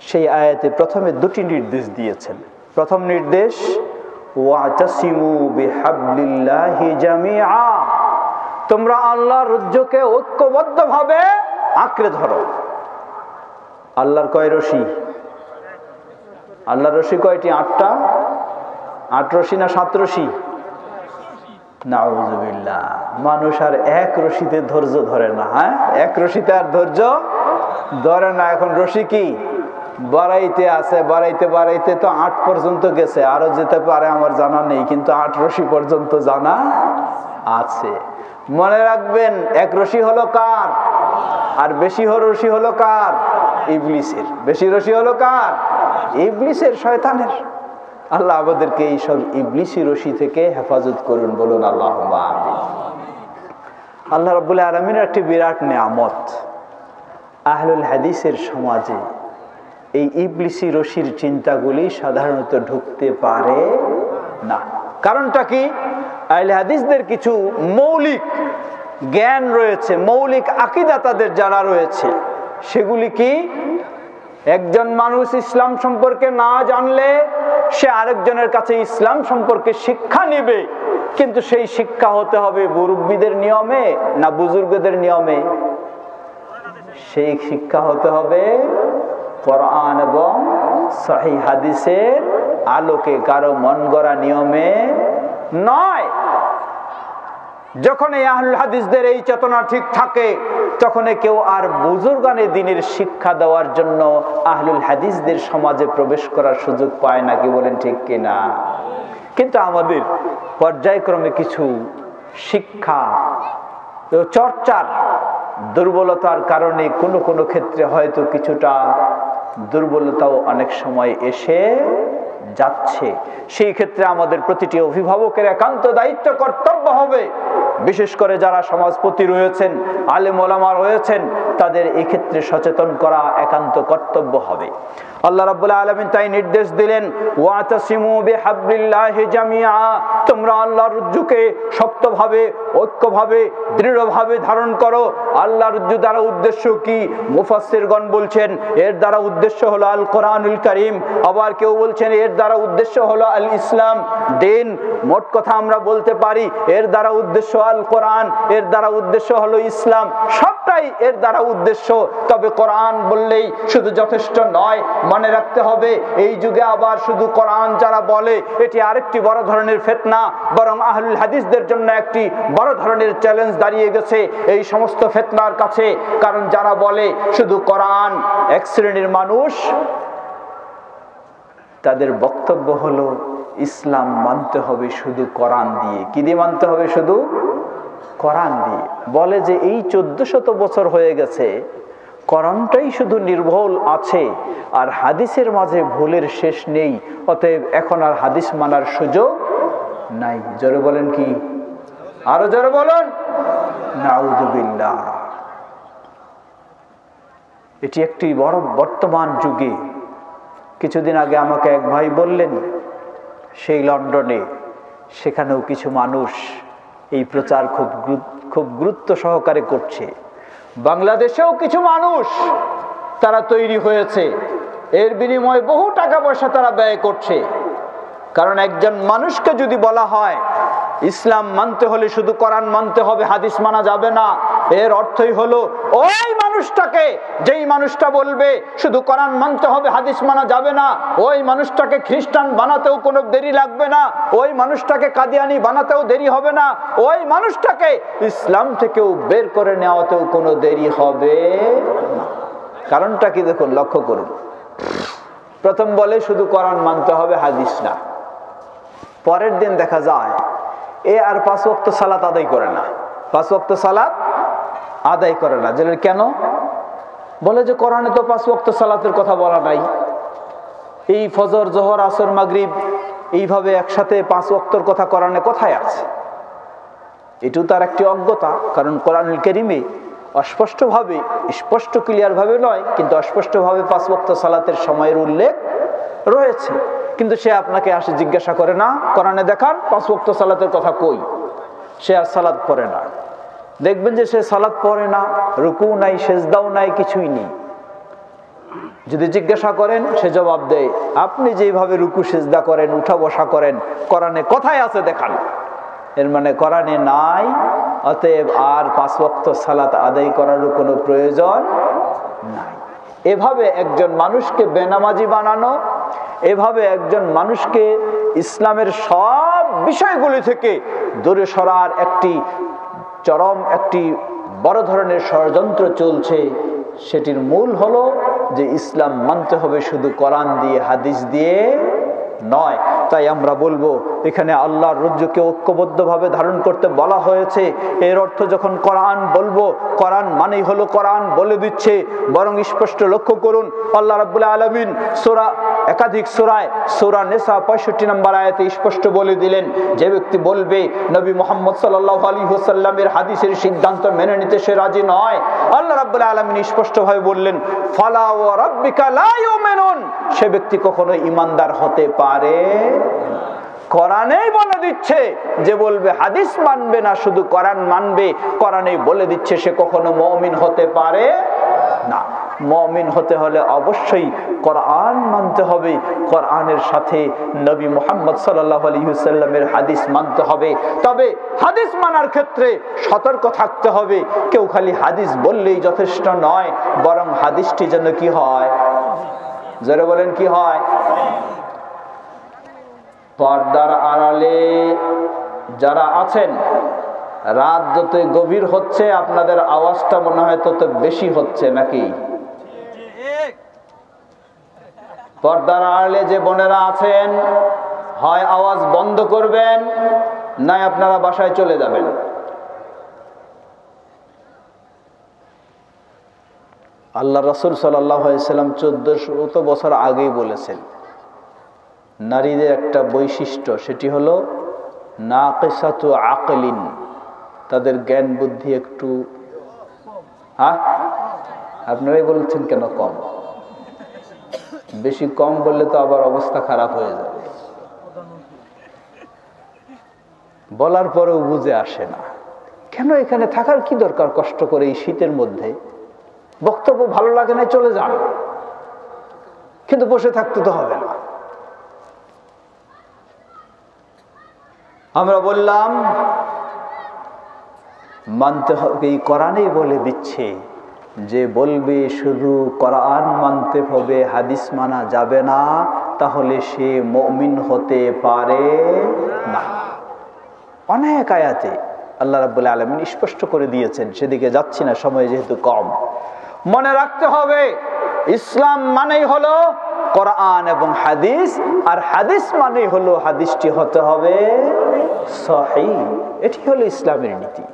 সেই আয়াতে প্রথমে দুটি নির্দেশ দিয়েছেন। প্রথম নির্দেশ, ওয়াতাসিমু বিহাবলিল্লাহি জামিআ, তোমরা আল্লাহর রজ্জুকে ঐক্যবদ্ধভাবে আঁকড়ে ধরো। আল্লাহর কয় রশি? আল্লাহর রশি কয়টি? 8টা। 8 রশি না 7 রশি? নাউযুবিল্লাহ। মানুষ আর এক রশিতে ধৈর্য ধরে না। হ্যাঁ, এক রশিতে আর ধৈর্য ধরে না। এখন রশি কি বাড়াইতে আছে, বাড়াইতে বাড়াইতে তো 8 পর্যন্ত গেছে, আরো যেতে পারে আমার জানা নেই, কিন্তু 8 রশি পর্যন্ত জানা আছে। মনে রাখবেন, এক রশি হলো কার? আর বেশি রশি হলো কার? ইবলিসের। বেশি রশি হলো কার? ইবলিসের, শয়তানের। আল্লাহ আমাদেরকে এই সব ইবলিসি রশি থেকে হেফাজত করুন, বলুন আল্লাহুম্মা আমিন। আল্লাহ রাব্বুল আলামিনের একটি বিরাট নিয়ামত, আহলুল হাদিসের সমাজে এই ইবলিসি রশির চিন্তাগুলি সাধারণত ঢুকতে পারে না। কারণটা কি? আহলে হাদিসদের কিছু মৌলিক জ্ঞান রয়েছে, মৌলিক আকীদা তাদের জানা রয়েছে। সেগুলি কি? একজন মানুষ ইসলাম সম্পর্কে না জানলে সে আরেকজনের কাছে ইসলাম সম্পর্কে শিক্ষা নেবে, কিন্তু সেই শিক্ষা হতে হবে মুরব্বীদের নিয়মে না বুজুর্গদের নিয়মে? সেই শিক্ষা হতে হবে কোরআন এবং সহিহ হাদিসের আলোকে, কারো মন গড়া নিয়মে নয়। যখন এই আহলুল হাদিসদের এই চেতনা ঠিক থাকে, তখন কেউ আর বুজুর্গানে দ্বীনের শিক্ষা দেওয়ার জন্য আহলুল হাদিসদের সমাজে প্রবেশ করার সুযোগ পায় না। কি বলেন, ঠিক কিনা? কিন্তু আমাদের পর্যায়ক্রমে কিছু শিক্ষা চর্চার দুর্বলতার কারণে কোনো কোনো ক্ষেত্রে হয়তো কিছুটা দুর্বলতাও অনেক সময় এসে যাচ্ছে। সেই ক্ষেত্রে আমাদের প্রতিটি অভিভাবকের একান্ত দায়িত্ব কর্তব্য হবে, বিশেষ করে যারা সমাজপতি রয়েছেন, আলেম ওলামা রয়েছেন, তাদের এই ক্ষেত্রে সচেতন করা একান্ত কর্তব্য হবে। আল্লাহ রাব্বুল আলামিন তাই নির্দেশ দিলেন, ওয়াতাসিমু বিহাবলিল্লাহি জামিআ, তোমরা আল্লাহর রজ্জুকে শক্তভাবে, ঐক্যভাবে, দৃঢ়ভাবে ধারণ করো। আল্লাহর রজ্জু দ্বারা উদ্দেশ্য কি? মুফাসসিরগণ বলছেন এর দ্বারা উদ্দেশ্য হলো আল কোরআনুল কারীম, আবার কেউ বলছেন এর দ্বারা উদ্দেশ্য হলো আল ইসলাম, দিন। মোট কথা আমরা বলতে পারি এর দ্বারা উদ্দেশ্য আল কোরআন, এর দ্বারা উদ্দেশ্য হলো ইসলাম, সবটাই এর দ্বারা উদ্দেশ্য। তবে কোরআন বললেই শুধু যথেষ্ট নয়, মনে রাখতে হবে এই যুগে আবার শুধু কোরআন যারা বলে এটি আরেকটি বড় ধরনের ফিতনা, বরং আহলুল হাদিসদের জন্য একটি বড় ধরনের চ্যালেঞ্জ দাঁড়িয়ে গেছে এই সমস্ত ফিতনার কাছে। কারণ যারা বলে শুধু কোরআন, এক শ্রেণীর মানুষ, তাদের বক্তব্য হলো ইসলাম মানতে হবে শুধু কোরআন দিয়ে। কি দিয়ে মানতে হবে? শুধু কোরআন দিয়ে। বলে যে এই 1400 বছর হয়ে গেছে, কোরআনটাই শুধু নির্ভুল আছে, আর হাদিসের মাঝে ভুলের শেষ নেই, অতএব এখন আর হাদিস মানার সুযোগ নাই। জোরে বলেন কি? আরো জোরে বলেন নাউযুবিল্লাহ। এটি একটি বড় বর্তমান যুগে। কিছুদিন আগে আমাকে এক ভাই বললেন সেই লন্ডনে, সেখানেও কিছু মানুষ এই প্রচার খুব গুরুত্ব সহকারে করছে। বাংলাদেশেও কিছু মানুষ তারা তৈরি হয়েছে, এর বিনিময়ে বহু টাকা পয়সা তারা ব্যয় করছে। কারণ একজন মানুষকে যদি বলা হয় ইসলাম মানতে হলে শুধু কোরআন মানতে হবে, হাদিস মানা যাবে না, এর অর্থই হলো ওই মানুষটাকে, যেই মানুষটা বলবে শুধু কোরআন মানতে হবে, হাদিস মানা যাবে না, ওই মানুষটাকে খ্রিস্টান বানাতেও কোনো দেরি লাগবে না, ওই মানুষটাকে কাদিয়ানি বানাতেও দেরি হবে না, ওই মানুষটাকে ইসলাম থেকেও বের করে নেওয়াতেও কোনো দেরি হবে না। কারণটা কি দেখুন, লক্ষ্য করুন। প্রথম বলে শুধু কোরআন মানতে হবে, হাদিস না। পরের দিন দেখা যায় এ আর 5 ওয়াক্ত সালাত আদায় করে না, 5 ওয়াক্ত সালাত আদায় করে না। কেন? বলে যে কোরআনে তো 5 ওয়াক্ত সালাতের কথা বলা নাই। এই ফজর, জোহর, আসর, মাগরিব এইভাবে একসাথে 5 ওয়াক্তর কথা কোরআনে কোথায় আছে? এটাও তার একটি অজ্ঞতা। কারণ কোরআনুল কারীমে অস্পষ্টভাবে, স্পষ্ট ক্লিয়ার ভাবে নয় কিন্তু অস্পষ্টভাবে 5 ওয়াক্ত সালাতের সময়ের উল্লেখ রয়েছে। কিন্তু সে আপনাকে আসে জিজ্ঞাসা করে না, কোরআনে দেখান 5 ওয়াক্ত সালাতের কথা কই? সে আর সালাত পড়ে না। দেখবেন যে সে সালাত পড়ে না, রুকু নাই, সেজদাও নাই, কিছুই নেই। যদি জিজ্ঞাসা করেন সে জবাব দেয় আপনি যেভাবে রুকু সেজদা করেন, উঠা বসা করেন, কোরআনে কোথায় আছে দেখান। এর মানে কোরআনে নাই, অতএব আর 5 ওয়াক্ত সালাত আদায় করারও কোনো প্রয়োজন নাই। এভাবে একজন মানুষকে বেনামাজি বানানো, এভাবে একজন মানুষকে ইসলামের সব বিষয়গুলি থেকে দূরে সরার একটি চরম, একটি বড় ধরনের ষড়যন্ত্র চলছে। সেটির মূল হলো যে ইসলাম মানতে হবে শুধু কোরআন দিয়ে, হাদিস দিয়ে নয়। তাই আমরা বলবো এখানে আল্লাহর রজ্জুকে ঐক্যবদ্ধভাবে ধারণ করতে বলা হয়েছে। এর অর্থ যখন কোরআন বলবো, কোরআন মানেই হলো কোরআন বলে দিচ্ছে। বরং স্পষ্ট লক্ষ্য করুন আল্লাহ রাব্বুল আলামিন একাধিক সূরায়, সূরা নিসা 65 নম্বর আয়াতে স্পষ্ট বলে দিলেন, যে ব্যক্তি বলবে নবী মুহাম্মদ সাল্লাল্লাহু আলাইহি ওয়াসাল্লামের হাদিসের সিদ্ধান্ত মেনে নিতে সে রাজি নয়, আল্লাহ রাব্বুল আলামিন স্পষ্টভাবে বললেন ফালা ওয়া রাব্বিকা লা ইউমিনুন, সে ব্যক্তি কখনো ঈমানদার হতে পারে। কোরআনেই বলে দিচ্ছে যে বলবে হাদিস মানবে না, শুধু কোরআন মানবে, কোরআনেই বলে দিচ্ছে সে কখনো মুমিন হতে পারে না। মুমিন হতে হলে অবশ্যই কোরআন মানতে হবে, কোরআনের সাথে নবী মুহাম্মদ সাল্লাল্লাহু আলাইহি ওয়াসাল্লামের হাদিস মানতে হবে। তবে হাদিস মানার ক্ষেত্রে সতর্ক থাকতে হবে। কেউ খালি হাদিস বললেই যথেষ্ট নয়, বরং হাদিসটি যেন কি হয়, যারা বলেন কি হয়, পর্দার আড়ালে যারা আছেন, রাত যত গভীর হচ্ছে আপনাদের আওয়াজটা মনে হয় তত বেশি হচ্ছে নাকি? পর্দার আড়ালে যে বোনেরা আছেন, হয় আওয়াজ বন্ধ করবেন, নাই আপনারা বাসায় চলে যাবেন। আল্লাহ রাসূল সাল্লাল্লাহু আলাইহি সাল্লাম 1400 বছর আগেই বলেছেন, নারীদের একটা বৈশিষ্ট্য, সেটি হলো নাকিসাতু আকলিন, তাদের জ্ঞান বুদ্ধি একটু আপনারাই বলছেন কেন কম? বেশি কম বললে তো আবার অবস্থা খারাপ হয়ে যাবে। বলার পরেও বুঝে আসে না কেন, এখানে থাকার কি দরকার কষ্ট করে এই শীতের মধ্যে? বক্তব্য ভালো লাগে না, চলে যান, কিন্তু বসে থাকতে তো হবে না। আমরা বললাম মানতে হবে, এই কোরআনই বলে দিচ্ছে যে বলবে শুধু কোরআন মানতে হবে, হাদিস মানা যাবে না, তাহলে সে মুমিন হতে পারে না। অনেক আয়াতে আল্লাহ রাব্বুল আলামিন স্পষ্ট করে দিয়েছেন, সেদিকে যাচ্ছি না, সময় যেহেতু কম। মনে রাখতে হবে ইসলাম মানেই হলো কোরআন এবং হাদিস, আর হাদিস মানেই হলো হাদিসটি হতে হবে সহিহ। এটি হলো ইসলামের নীতি।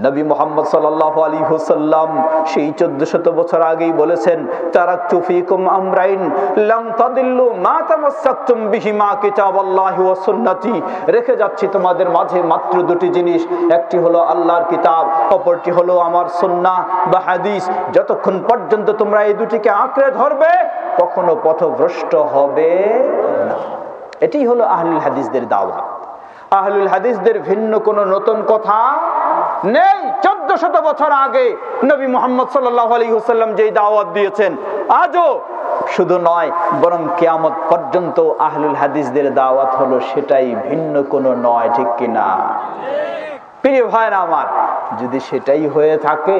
নবী মুহাম্মদ সাল্লাল্লাহু আলাইহি ওয়াসাল্লাম সেই 1400 বছর আগেই বলেছেন, তারাকতু ফীকুম আমরাইন লাম তাদিল্লু মা তামাসসাকতুম বিহিমা কিতাবাল্লাহি ওয়া সুন্নতি। রেখে যাচ্ছি তোমাদের মাঝে মাত্র দুটি জিনিস, একটি হলো আল্লাহর কিতাব, অপরটি হলো আমার সুন্নাহ বা হাদিস। যতক্ষণ পর্যন্ত তোমরা এই দুটিকে আঁকড়ে ধরবে কখনো পথভ্রষ্ট হবে না। এটি হলো আহলুল হাদিসদের দাওয়াত। আহলুল হাদিসদের ভিন্ন কোনো নতুন কথা নেই। 1400 বছর আগে নবী মুহাম্মদ সাল্লাল্লাহু আলাইহি ওয়াসাল্লাম যেই দাওয়াত দিয়েছেন, আজও শুধু নয় বরং কিয়ামত পর্যন্ত আহলুল হাদিসদের দাওয়াত হলো সেটাই, ভিন্ন কোনো নয়। ঠিক কিনা? প্রিয় ভাইরা আমার, যদি সেটাই হয়ে থাকে,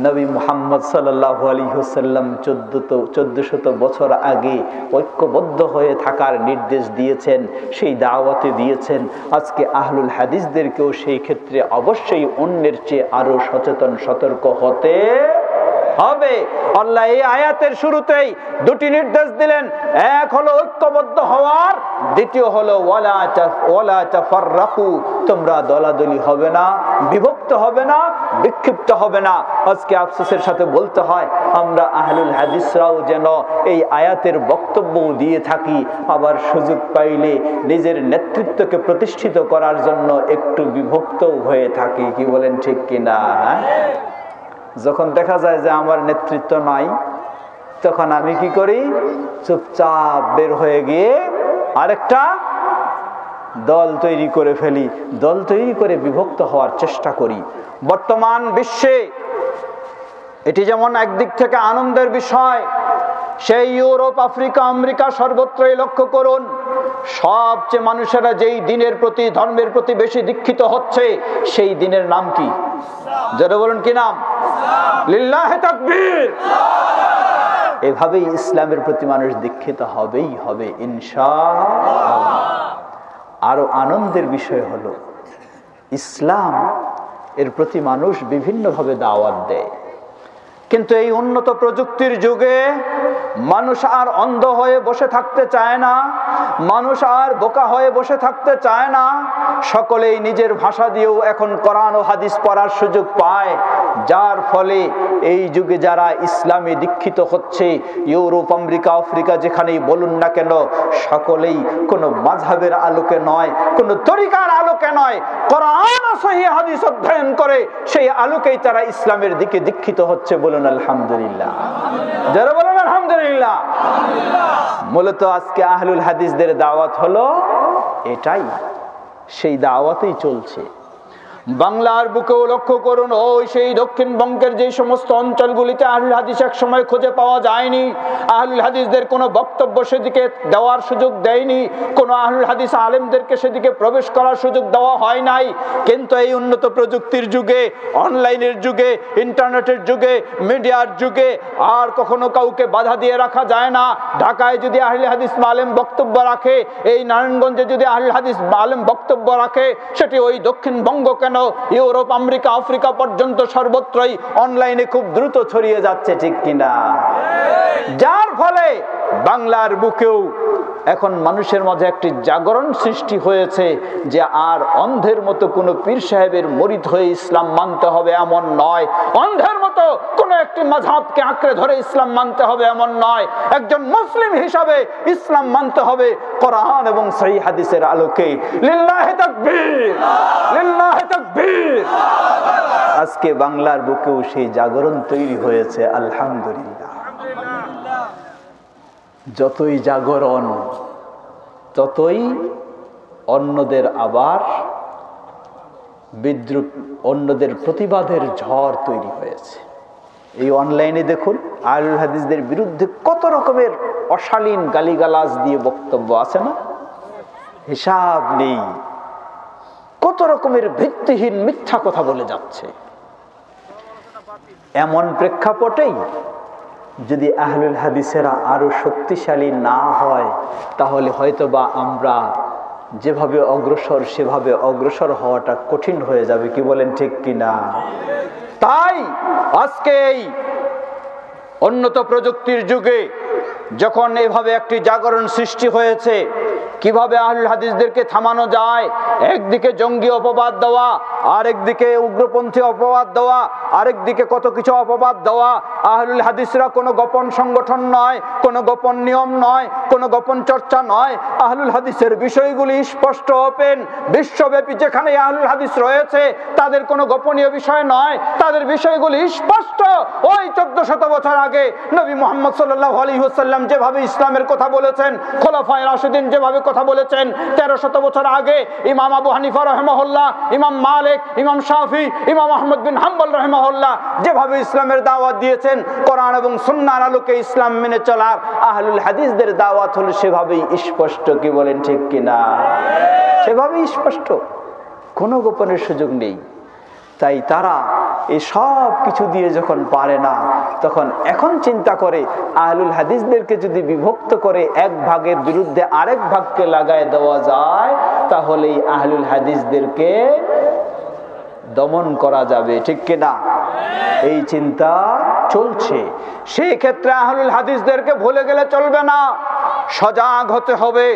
নবী মুহাম্মদ সাল্লাল্লাহু আলাইহি ওয়াসাল্লাম 1400 বছর আগে ঐক্যবদ্ধ হয়ে থাকার নির্দেশ দিয়েছেন, সেই দাওয়াতে দিয়েছেন। আজকে আহলুল হাদিসদেরকেও সেই ক্ষেত্রে অবশ্যই অন্যের চেয়ে আরো সচেতন সতর্ক হতে হবে। আল্লাহ এই আয়াতের শুরুতেই দুটি নির্দেশ দিলেন, এক হলো ঐক্যবদ্ধ হওয়ার, দ্বিতীয় হলো ওয়ালা তাফাররাকু, তোমরা দলাদলি হবে না, বিভক্ত হবে না, বিক্ষিপ্ত হবে না। আজকে আফসোসের সাথে বলতে হয়, আমরা আহলুল হাদিসরাও যেন এই আয়াতের বক্তব্য দিয়ে থাকি, আবার সুযোগ পাইলে নিজের নেতৃত্বকে প্রতিষ্ঠিত করার জন্য একটু বিভক্ত হয়ে থাকি। কি বলেন, ঠিক কিনা? যখন দেখা যায় যে আমার নেতৃত্ব নাই, তখন আমি কি করি? চুপচাপ বের হয়ে গিয়ে আরেকটা দল তৈরি করে ফেলি, দল তৈরি করে বিভক্ত হওয়ার চেষ্টা করি। বর্তমান বিশ্বে এটি যেমন একদিক থেকে আনন্দের বিষয়, সেই ইউরোপ, আফ্রিকা, আমেরিকা সর্বত্রই লক্ষ্য করুন, সবচেয়ে মানুষেরা যেই দিনের প্রতি, ধর্মের প্রতি বেশি দীক্ষিত হচ্ছে, সেই দিনের নাম কি? যারা বলুন কি নাম? লিল্লাহি তাকবীর। এভাবেই ইসলামের প্রতি মানুষ দীক্ষিত হবেই হবে ইনশাআল্লাহ। আরো আনন্দের বিষয় হলো, ইসলাম এর প্রতি মানুষ বিভিন্নভাবে দাওয়াত দেয়, কিন্তু এই উন্নত প্রযুক্তির যুগে মানুষ আর অন্ধ হয়ে বসে থাকতে চায় না, মানুষ আর বোকা হয়ে বসে থাকতে চায় না। সকলেই নিজের ভাষা দিয়েও এখন কোরআন ও হাদিস পড়ার সুযোগ পায়, যার ফলে এই যুগে যারা ইসলামে দীক্ষিত হচ্ছে, ইউরোপ, আমেরিকা, আফ্রিকা যেখানেই বলুন না কেন, সকলেই কোনো মাযহাবের আলোকে নয়, কোনো তরিকার আলোকে নয়, কোরআন ও সহিহ হাদিস অধ্যয়ন করে সেই আলোকেই তারা ইসলামের দিকে দীক্ষিত হচ্ছে। বলুন আলহামদুলিল্লাহ। যারা বলেন আলহামদুলিল্লাহ। মূলত আজকে আহলুল হাদিসদের দাওয়াত হলো এটাই, সেই দাওয়াতেই চলছে। বাংলার বুকেও লক্ষ্য করুন, ওই সেই দক্ষিণবঙ্গের যে সমস্ত অঞ্চলগুলিতে আহলুল হাদিস এক সময় খুঁজে পাওয়া যায়নি, আহলুল হাদিসদের কোনো বক্তব্য সেদিকে দেওয়ার সুযোগ দেয়নি, কোনো আহলুল হাদিস আলেমদেরকে সেদিকে প্রবেশ করার সুযোগ দেওয়া হয় নাই। কিন্তু এই উন্নত প্রযুক্তির যুগে, অনলাইনের যুগে, ইন্টারনেটের যুগে, মিডিয়ার যুগে আর কখনো কাউকে বাধা দিয়ে রাখা যায় না। ঢাকায় যদি আহলে হাদিস আলেম বক্তব্য রাখে, এই নারায়ণগঞ্জে যদি আহলে হাদিস আলেম বক্তব্য রাখে, সেটি ওই দক্ষিণবঙ্গ কেন, ইউরোপ, আমেরিকা, আফ্রিকা পর্যন্ত সর্বত্রই অনলাইনে খুব দ্রুত ছড়িয়ে যাচ্ছে। ঠিক কিনা? যার ফলে বাংলার বুকেও এখন মানুষের মাঝে একটি জাগরণ সৃষ্টি হয়েছে যে আর অন্ধের মতো কোনো পীর সাহেবের মুরিদ হয়ে ইসলাম মানতে হবে এমন নয়, অন্ধের মতো কোনো একটি মাযহাবকে আঁকড়ে ধরে ইসলাম মানতে হবে এমন নয়। একজন মুসলিম হিসাবে ইসলাম মানতে হবে কোরআন এবং সহিহ হাদিসের আলোকে। লিল্লাহি তাকবীর, লিল্লাহি তাকবীর। আজকে বাংলার বুকেও সেই জাগরণ তৈরি হয়েছে, আলহামদুলিল্লাহ। যতই জাগরণ ততই অন্যদের আবার বিদ্রুপ, অন্যদের প্রতিবাদের ঝড় তৈরি হয়েছে। এই অনলাইনে দেখুন আহলুল হাদিসদের বিরুদ্ধে কত রকমের অশালীন গালিগালাজ দিয়ে বক্তব্য আছে না, হিসাব নেই। কত রকমের ভিত্তিহীন মিথ্যা কথা বলে যাচ্ছে। এমন প্রেক্ষাপটেই যদি আহলুল হাদিসেরা আরো শক্তিশালী না হয় তাহলে হয়তোবা আমরা যেভাবে অগ্রসর সেভাবে অগ্রসর হওয়াটা কঠিন হয়ে যাবে। কি বলেন, ঠিক কিনা? তাই আজকে এই উন্নত প্রযুক্তির যুগে যখন এভাবে একটি জাগরণ সৃষ্টি হয়েছে, কিভাবে আহলুল হাদিসদেরকে থামানো যায়, একদিকে জঙ্গি অপবাদ দেওয়া, আরেকদিকে উগ্রপন্থী অপবাদ দেওয়া, আরেকদিকে কত কিছু অপবাদ দেওয়া। আহলুল হাদিসরা কোনো গোপন সংগঠন নয়, কোনো গোপন নিয়ম নয়, কোনো গোপন চর্চা নয়। আহলুল হাদিসের বিষয়গুলি স্পষ্ট ওপেন, বিশ্বব্যাপী যেখানে আহলুল হাদিস রয়েছে তাদের কোনো গোপনীয় বিষয় নয়, তাদের বিষয়গুলি স্পষ্ট। ওই 1400 বছর আগে নবী মুহাম্মদ সাল্লাল্লাহু আলাইহি ওয়াসাল্লাম যেভাবে ইসলামের কথা বলেছেন, খোলাফায়ে রাশিদিন যেভাবে কথা বলেছেন, 1300 বছর আগে ইমাম আবু হানিফা রাহিমাহুল্লাহ, ইমাম মালিক, ইমাম শাফি, ইমাম আহমদ বিন হাম্বল রাহিমাহুল্লাহ যেভাবে ইসলামের দাওয়াত দিয়েছেন, কোরআন এবং সুন্নাহর আলোকে ইসলাম মেনে চলার আহলুল হাদিসদের দাওয়াত হলো সেভাবেই স্পষ্ট। কি বলেন, ঠিক কিনা? সেভাবেই স্পষ্ট, কোনো গোপনের সুযোগ নেই। তাই তারা এই সব কিছু দিয়ে যখন পারে না, তখন এখন চিন্তা করে আহলুল হাদিসদেরকে যদি বিভক্ত করে এক ভাগের বিরুদ্ধে আরেক ভাগকে লাগায় দেওয়া যায় তাহলে আহলুল হাদিসদেরকে দমন করা যাবে, ঠিক কিনা? এই চিন্তা চলছে। সেই ক্ষেত্রে আহলুল হাদিসদেরকে ভুলে গেলে চলবে না, সজাগ হতে হবে।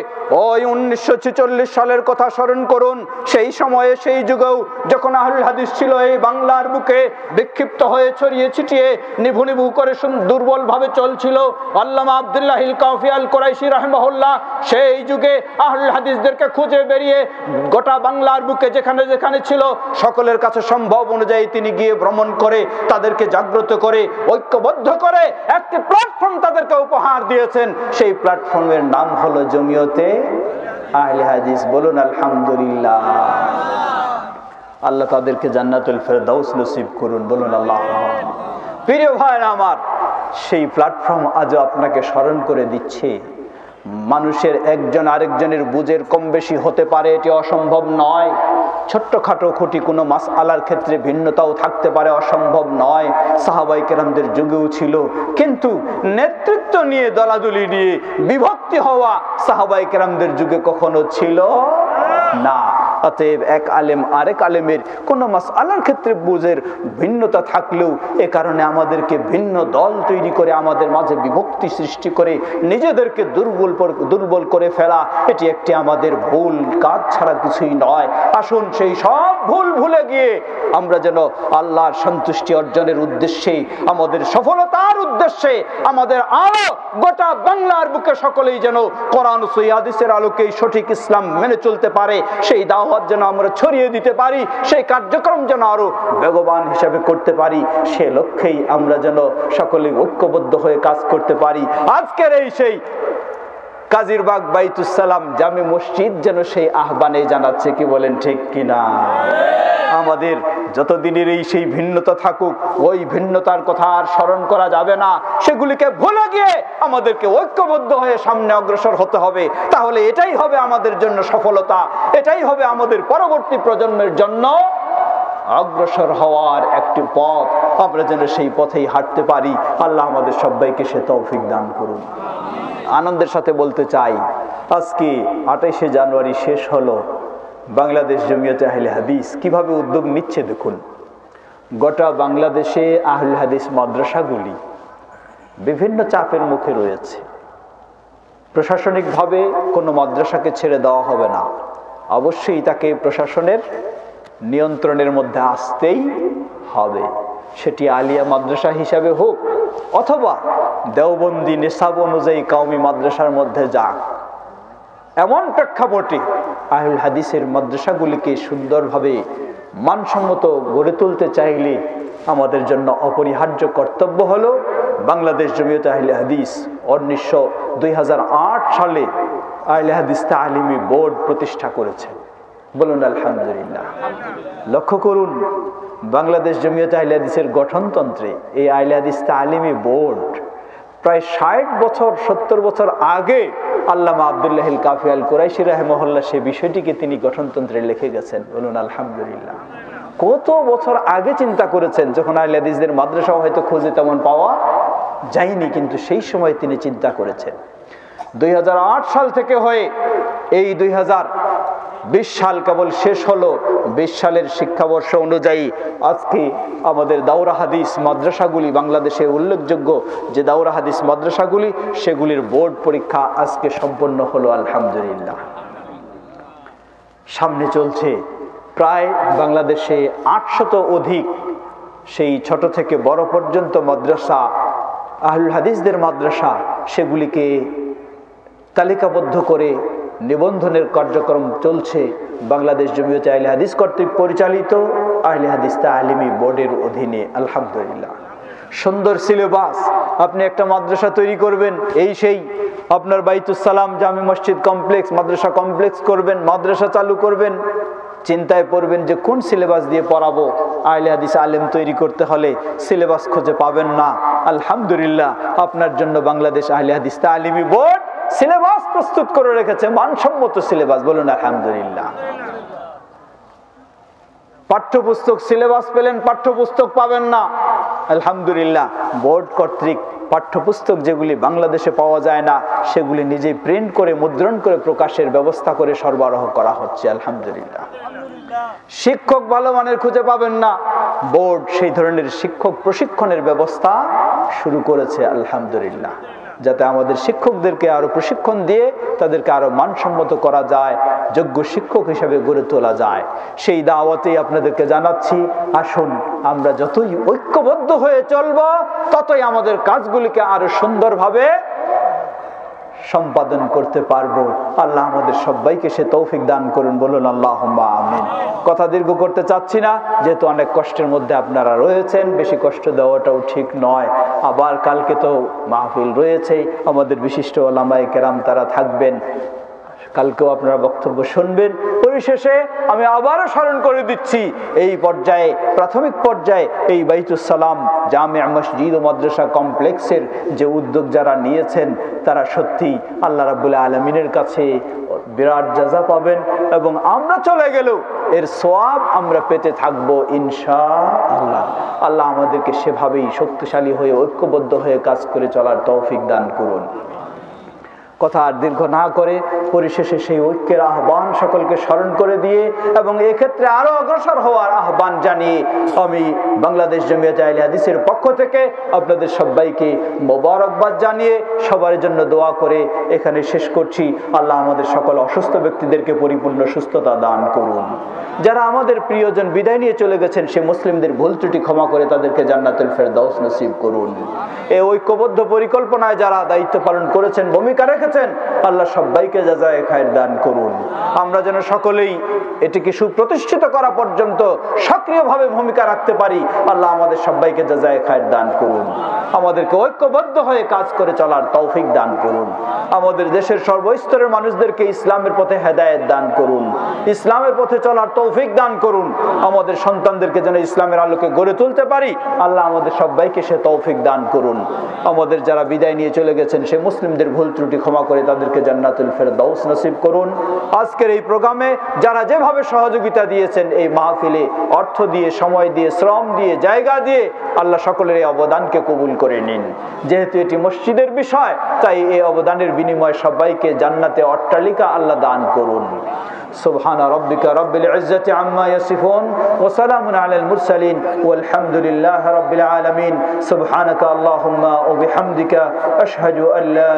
ওই 1946 সালের কথা স্মরণ করুন। সেই সময়ে, সেই যুগেও যখন আহলুল হাদিস ছিল এই বাংলার বুকে বিক্ষিপ্ত হয়ে ছড়িয়ে ছিটিয়ে নিভু নিভু করে দুর্বল ভাবে চলছিল, আল্লামা আব্দুল্লাহিল কাফি আল কুরাইশি রাহিমাহুল্লাহ সেই যুগে আহলুল হাদিসদেরকে খুঁজে বেরিয়ে গোটা বাংলার বুকে যেখানে যেখানে ছিল সকলের কাছে সম্ভব অনুযায়ী তিনি গিয়ে ভ্রমণ করে তাদেরকে জাগ্রত করে ঐক্যবদ্ধ করে একটি প্ল্যাটফর্ম তাদেরকে উপহার দিয়েছেন। সেই প্ল্যাটফর্মের নাম হলো জমিয়তে আহলে হাদিস। বলুন আলহামদুলিল্লাহ। আল্লাহ তাদেরকে জান্নাতুল ফেরদাউস নসিব করুন। বলুন আল্লাহ। প্রিয় ভাইরা আমার, সেই প্ল্যাটফর্ম আজও আপনাকে স্মরণ করে দিচ্ছে মানুষের একজন আরেকজনের বুঝের কম বেশি হতে পারে, এটি অসম্ভব নয়। ছোট্টখাটো খুঁটি কোনো মাসআলার ক্ষেত্রে ভিন্নতাও থাকতে পারে, অসম্ভব নয়। সাহাবায়ে কেরামদের যুগেও ছিল, কিন্তু নেতৃত্ব নিয়ে দলাদলি নিয়ে বিভক্তি হওয়া সাহাবায়ে কেরামদের যুগে কখনো ছিল না। অতএব এক আলেম আরেক আলেমের কোনো মাসআলার ক্ষেত্রে বুঝের ভিন্নতা থাকলেও এ কারণে আমাদেরকে ভিন্ন দল তৈরি করে আমাদের মাঝে বিভক্তি সৃষ্টি করে নিজেদেরকে দুর্বল করে ফেলা, এটি একটি আমাদের ভুল কাজ ছাড়া কিছুই নয়। আসুন সেই সব ভুল ভুলে গিয়ে আমরা যেন আল্লাহর সন্তুষ্টি অর্জনের উদ্দেশ্যে, আমাদের সফলতার উদ্দেশ্যে, আমাদের আরো গোটা বাংলার বুকে সকলেই যেন কোরআন ও সহিহ হাদিসের আলোকে সঠিক ইসলাম মেনে চলতে পারে, সেই দাওয়াত যেন আমরা ছড়িয়ে দিতে পারি, সেই কার্যক্রম যেন আরো বেগবান হিসেবে করতে পারি, সে লক্ষ্যেই আমরা যেন সকলে ঐক্যবদ্ধ হয়ে কাজ করতে পারি। আজকের এই সেই কাজিরবাগ বাইতুস-সালাম জামে মসজিদ যেন সেই আহ্বানে জানাচ্ছে। কি বলেন, ঠিক কিনা? আমাদের যতদিনের এই সেই ভিন্নতা থাকুক, ওই ভিন্নতার কথা আর স্মরণ করা যাবে না, সেগুলিকে ভুলে গিয়ে আমাদেরকে ঐক্যবদ্ধ হয়ে সামনে অগ্রসর হতে হবে। তাহলে এটাই হবে আমাদের জন্য সফলতা, এটাই হবে আমাদের পরবর্তী প্রজন্মের জন্য অগ্রসর হওয়ার একটি পথ। আমরা যেন সেই পথেই হাঁটতে পারি। আল্লাহ আমাদের সবাইকে সে তৌফিক দান করুন। আনন্দের সাথে বলতে চাই, আজকে 28শে জানুয়ারি শেষ হলো বাংলাদেশ জমিয়তে আহলে হাদিস কিভাবে উদ্যোগ নিচ্ছে দেখুন। গোটা বাংলাদেশে আহলে হাদিস মাদ্রাসাগুলি বিভিন্ন চাপের মুখে রয়েছে। প্রশাসনিকভাবে কোনো মাদ্রাসাকে ছেড়ে দেওয়া হবে না, অবশ্যই তাকে প্রশাসনের নিয়ন্ত্রণের মধ্যে আসতেই হবে। সেটি আলিয়া মাদ্রাসা হিসাবে হোক অথবা দেওবন্দি নিসাব অনুযায়ী কওমি মাদ্রাসার মধ্যে যাক। এমন প্রেক্ষাপটে আহলুল হাদিসের মাদ্রাসাগুলিকে সুন্দরভাবে মানসম্মত গড়ে তুলতে চাইলে আমাদের জন্য অপরিহার্য কর্তব্য হলো বাংলাদেশ জমিয়তে আহলে হাদিস 2008 সালে আহলে হাদিস তালিমি বোর্ড প্রতিষ্ঠা করেছে। বলুন আলহামদুলিল্লাহ। লক্ষ্য করুন, বাংলাদেশ জমিয়তে আহলে হাদিসের গঠনতন্ত্রে এই আহলে হাদিস তালিমি বোর্ড প্রায় 60 বছর 70 বছর আগে আল্লামা আব্দুল্লাহ আল কাফি আল কুরাইশি রাহিমাহুল্লাহ সে বিষয়টিকে তিনি গঠনতন্ত্রে লিখে গেছেন। বলুন আলহামদুলিল্লাহ। কত বছর আগে চিন্তা করেছেন, যখন আহলে হাদিসদের মাদ্রাসা হয়তো খুঁজে তেমন পাওয়া যায়নি, কিন্তু সেই সময় তিনি চিন্তা করেছেন। 2008 সাল থেকে হয়ে এই 2020 সাল কেবল শেষ হলো। 20 সালের শিক্ষাবর্ষ অনুযায়ী আজকে আমাদের দাওরা হাদিস মাদ্রাসাগুলি, বাংলাদেশে উল্লেখযোগ্য যে দাওরা হাদিস মাদ্রাসাগুলি, সেগুলির বোর্ড পরীক্ষা আজকে সম্পন্ন হলো আলহামদুলিল্লাহ। সামনে চলছে প্রায় বাংলাদেশে 800 অধিক সেই ছোট থেকে বড় পর্যন্ত মাদ্রাসা, আহলুল হাদিসদের মাদ্রাসা, সেগুলিকে তালিকাবদ্ধ করে নিবন্ধনের কার্যক্রম চলছে বাংলাদেশ জমিয়তে আহলে হাদিস কর্তৃক পরিচালিত আহলে হাদিস তালিমি বোর্ডের অধীনে আলহামদুলিল্লাহ। সুন্দর সিলেবাস। আপনি একটা মাদ্রাসা তৈরি করবেন, এই সেই আপনার বাইতুস সালাম জামি মসজিদ কমপ্লেক্স, মাদ্রাসা কমপ্লেক্স করবেন, মাদ্রাসা চালু করবেন, চিন্তায় পড়বেন যে কোন সিলেবাস দিয়ে পড়াবো। আহলে হাদিস আলেম তৈরি করতে হলে সিলেবাস খুঁজে পাবেন না। আলহামদুলিল্লাহ, আপনার জন্য বাংলাদেশ আহলে হাদিস তালিমি বোর্ড সিলেবাস প্রস্তুত করে রেখেছে, মানসম্মত সিলেবাস। বলুন আলহামদুলিল্লাহ। পাঠ্যপুস্তক সিলেবাস পেলেন, পাঠ্যপুস্তক পাবেন না। আলহামদুলিল্লাহ, বোর্ড কর্তৃক পাঠ্যপুস্তক যেগুলি বাংলাদেশে পাওয়া যায় না, সেগুলি নিজেই প্রিন্ট করে মুদ্রণ করে প্রকাশের ব্যবস্থা করে সরবরাহ করা হচ্ছে আলহামদুলিল্লাহ। শিক্ষক ভালো মানের খুঁজে পাবেন না, বোর্ড সেই ধরনের শিক্ষক প্রশিক্ষণের ব্যবস্থা শুরু করেছে আলহামদুলিল্লাহ, যাতে আমাদের শিক্ষকদেরকে আরো প্রশিক্ষণ দিয়ে তাদেরকে আরো মানসম্মত করা যায়, যোগ্য শিক্ষক হিসেবে গড়ে তোলা যায়। সেই দাওয়াতেই আপনাদেরকে জানাচ্ছি, আসুন আমরা যতই ঐক্যবদ্ধ হয়ে চলব, ততই আমাদের কাজগুলিকে আরো সুন্দরভাবে সম্পাদন করতে পারবো। আল্লাহ আমাদের সবাইকে সে তৌফিক দান করুন। বলুন আল্লাহুম্মা আমিন। কথা দীর্ঘ করতে চাচ্ছি না, যেহেতু অনেক কষ্টের মধ্যে আপনারা রয়েছেন, বেশি কষ্ট দেওয়াটাও ঠিক নয়। আবার কালকে তো মাহফিল রয়েছে, আমাদের বিশিষ্ট ওলামায়ে কেরাম তারা থাকবেন, কালকেও আপনারা বক্তব্য শুনবেন। পরিশেষে আমি আবারও স্মরণ করে দিচ্ছি, এই পর্যায়ে প্রাথমিক পর্যায়ে এই বাইতুস সালাম জামিয়া মসজিদ ও মাদ্রাসা কমপ্লেক্সের যে উদ্যোগ যারা নিয়েছেন, তারা সত্যি আল্লাহ রাব্বুল আলামিনের কাছে বিরাট জাযা পাবেন, এবং আমরা চলে গেলেও এর সওয়াব আমরা পেতে থাকবো ইনশাআল্লাহ। আল্লাহ আমাদেরকে সেভাবেই শক্তিশালী হয়ে ঐক্যবদ্ধ হয়ে কাজ করে চলার তৌফিক দান করুন। কথা আর দীর্ঘ না করে পরিশেষে সেই ঐক্যের আহ্বান সকলকে স্মরণ করে দিয়ে এবং এক্ষেত্রে আরো অগ্রসর হওয়ার আহ্বান জানিয়ে আমি বাংলাদেশ জমিয়তে আহলে হাদিসের পক্ষ থেকে আপনাদের সবাইকে মোবারকবাদ জানিয়ে সবার জন্য দোয়া করে এখানে শেষ করছি। আল্লাহ আমাদের সকল অসুস্থ ব্যক্তিদেরকে পরিপূর্ণ সুস্থতা দান করুন। যারা আমাদের প্রিয়জন বিদায় নিয়ে চলে গেছেন, সে মুসলিমদের ভুল ত্রুটি ক্ষমা করে তাদেরকে জান্নাতুল ফেরদাউস নসিব করুন। এই ঐক্যবদ্ধ পরিকল্পনায় যারা দায়িত্ব পালন করেছেন, ভূমিকা রেখেছেন, আল্লাহ সবাইকে জাযায়ে খায়ের দান করুন। আমরা যেন সকলেই এটিকে সুপ্রতিষ্ঠিত করা পর্যন্ত সক্রিয়ভাবে ভূমিকা রাখতে পারি। আল্লাহ আমাদের সবাইকে জাযায়ে খায়ের দান করুন। আমাদেরকে ঐক্যবদ্ধ হয়ে কাজ করে চলার তৌফিক দান করুন। আমাদের দেশের সর্বস্তরের মানুষদেরকে ইসলামের পথে হেদায়েত দান করুন, ইসলামের পথে চলার তৌফিক দান করুন। আমাদের সন্তানদেরকে যেন ইসলামের আলোকে গড়ে তুলতে পারি, আল্লাহ আমাদের সবাইকে সে তৌফিক দান করুন। আমাদের যারা বিদায় নিয়ে চলে গেছেন, সে মুসলিমদের ভুল ত্রুটি ক্ষমা করে তাদেরকে জান্নাতুল ফেরদাউস নসিব করুন। আজকের এই প্রোগ্রামে যারা যেভাবে সহযোগিতা দিয়েছেন, এই মাহফিলে অর্থ দিয়ে, সময় দিয়ে, শ্রম দিয়ে, জায়গা দিয়ে, আল্লাহ সকলের এই অবদানকে কবুল করে নিন। যেহেতু এটি মসজিদের বিষয়, তাই এই অবদানের বিনিময়ে সবাইকে জান্নাতে অট্টালিকা আল্লাহ দান করুন। সুবহান রাব্বিকা রাব্বিল ইজ্জাতি আম্মা ইয়াসিফুন ওয়া সালামুন আলাল মুরসালিন ওয়াল হামদুলিল্লাহি রাব্বিল আলামিন। সুবহানাকা আল্লাহুম্মা ওয়া বিহামদিকা আশহাদু আল্লা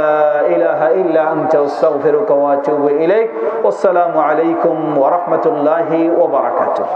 ইলাহা ইল্লা আনতা আস্তাগফিরুকা ওয়া আতুবু ইলাইক। আসসালামু আলাইকুম ওয়া রাহমাতুল্লাহি ওয়া বারাকাতুহু।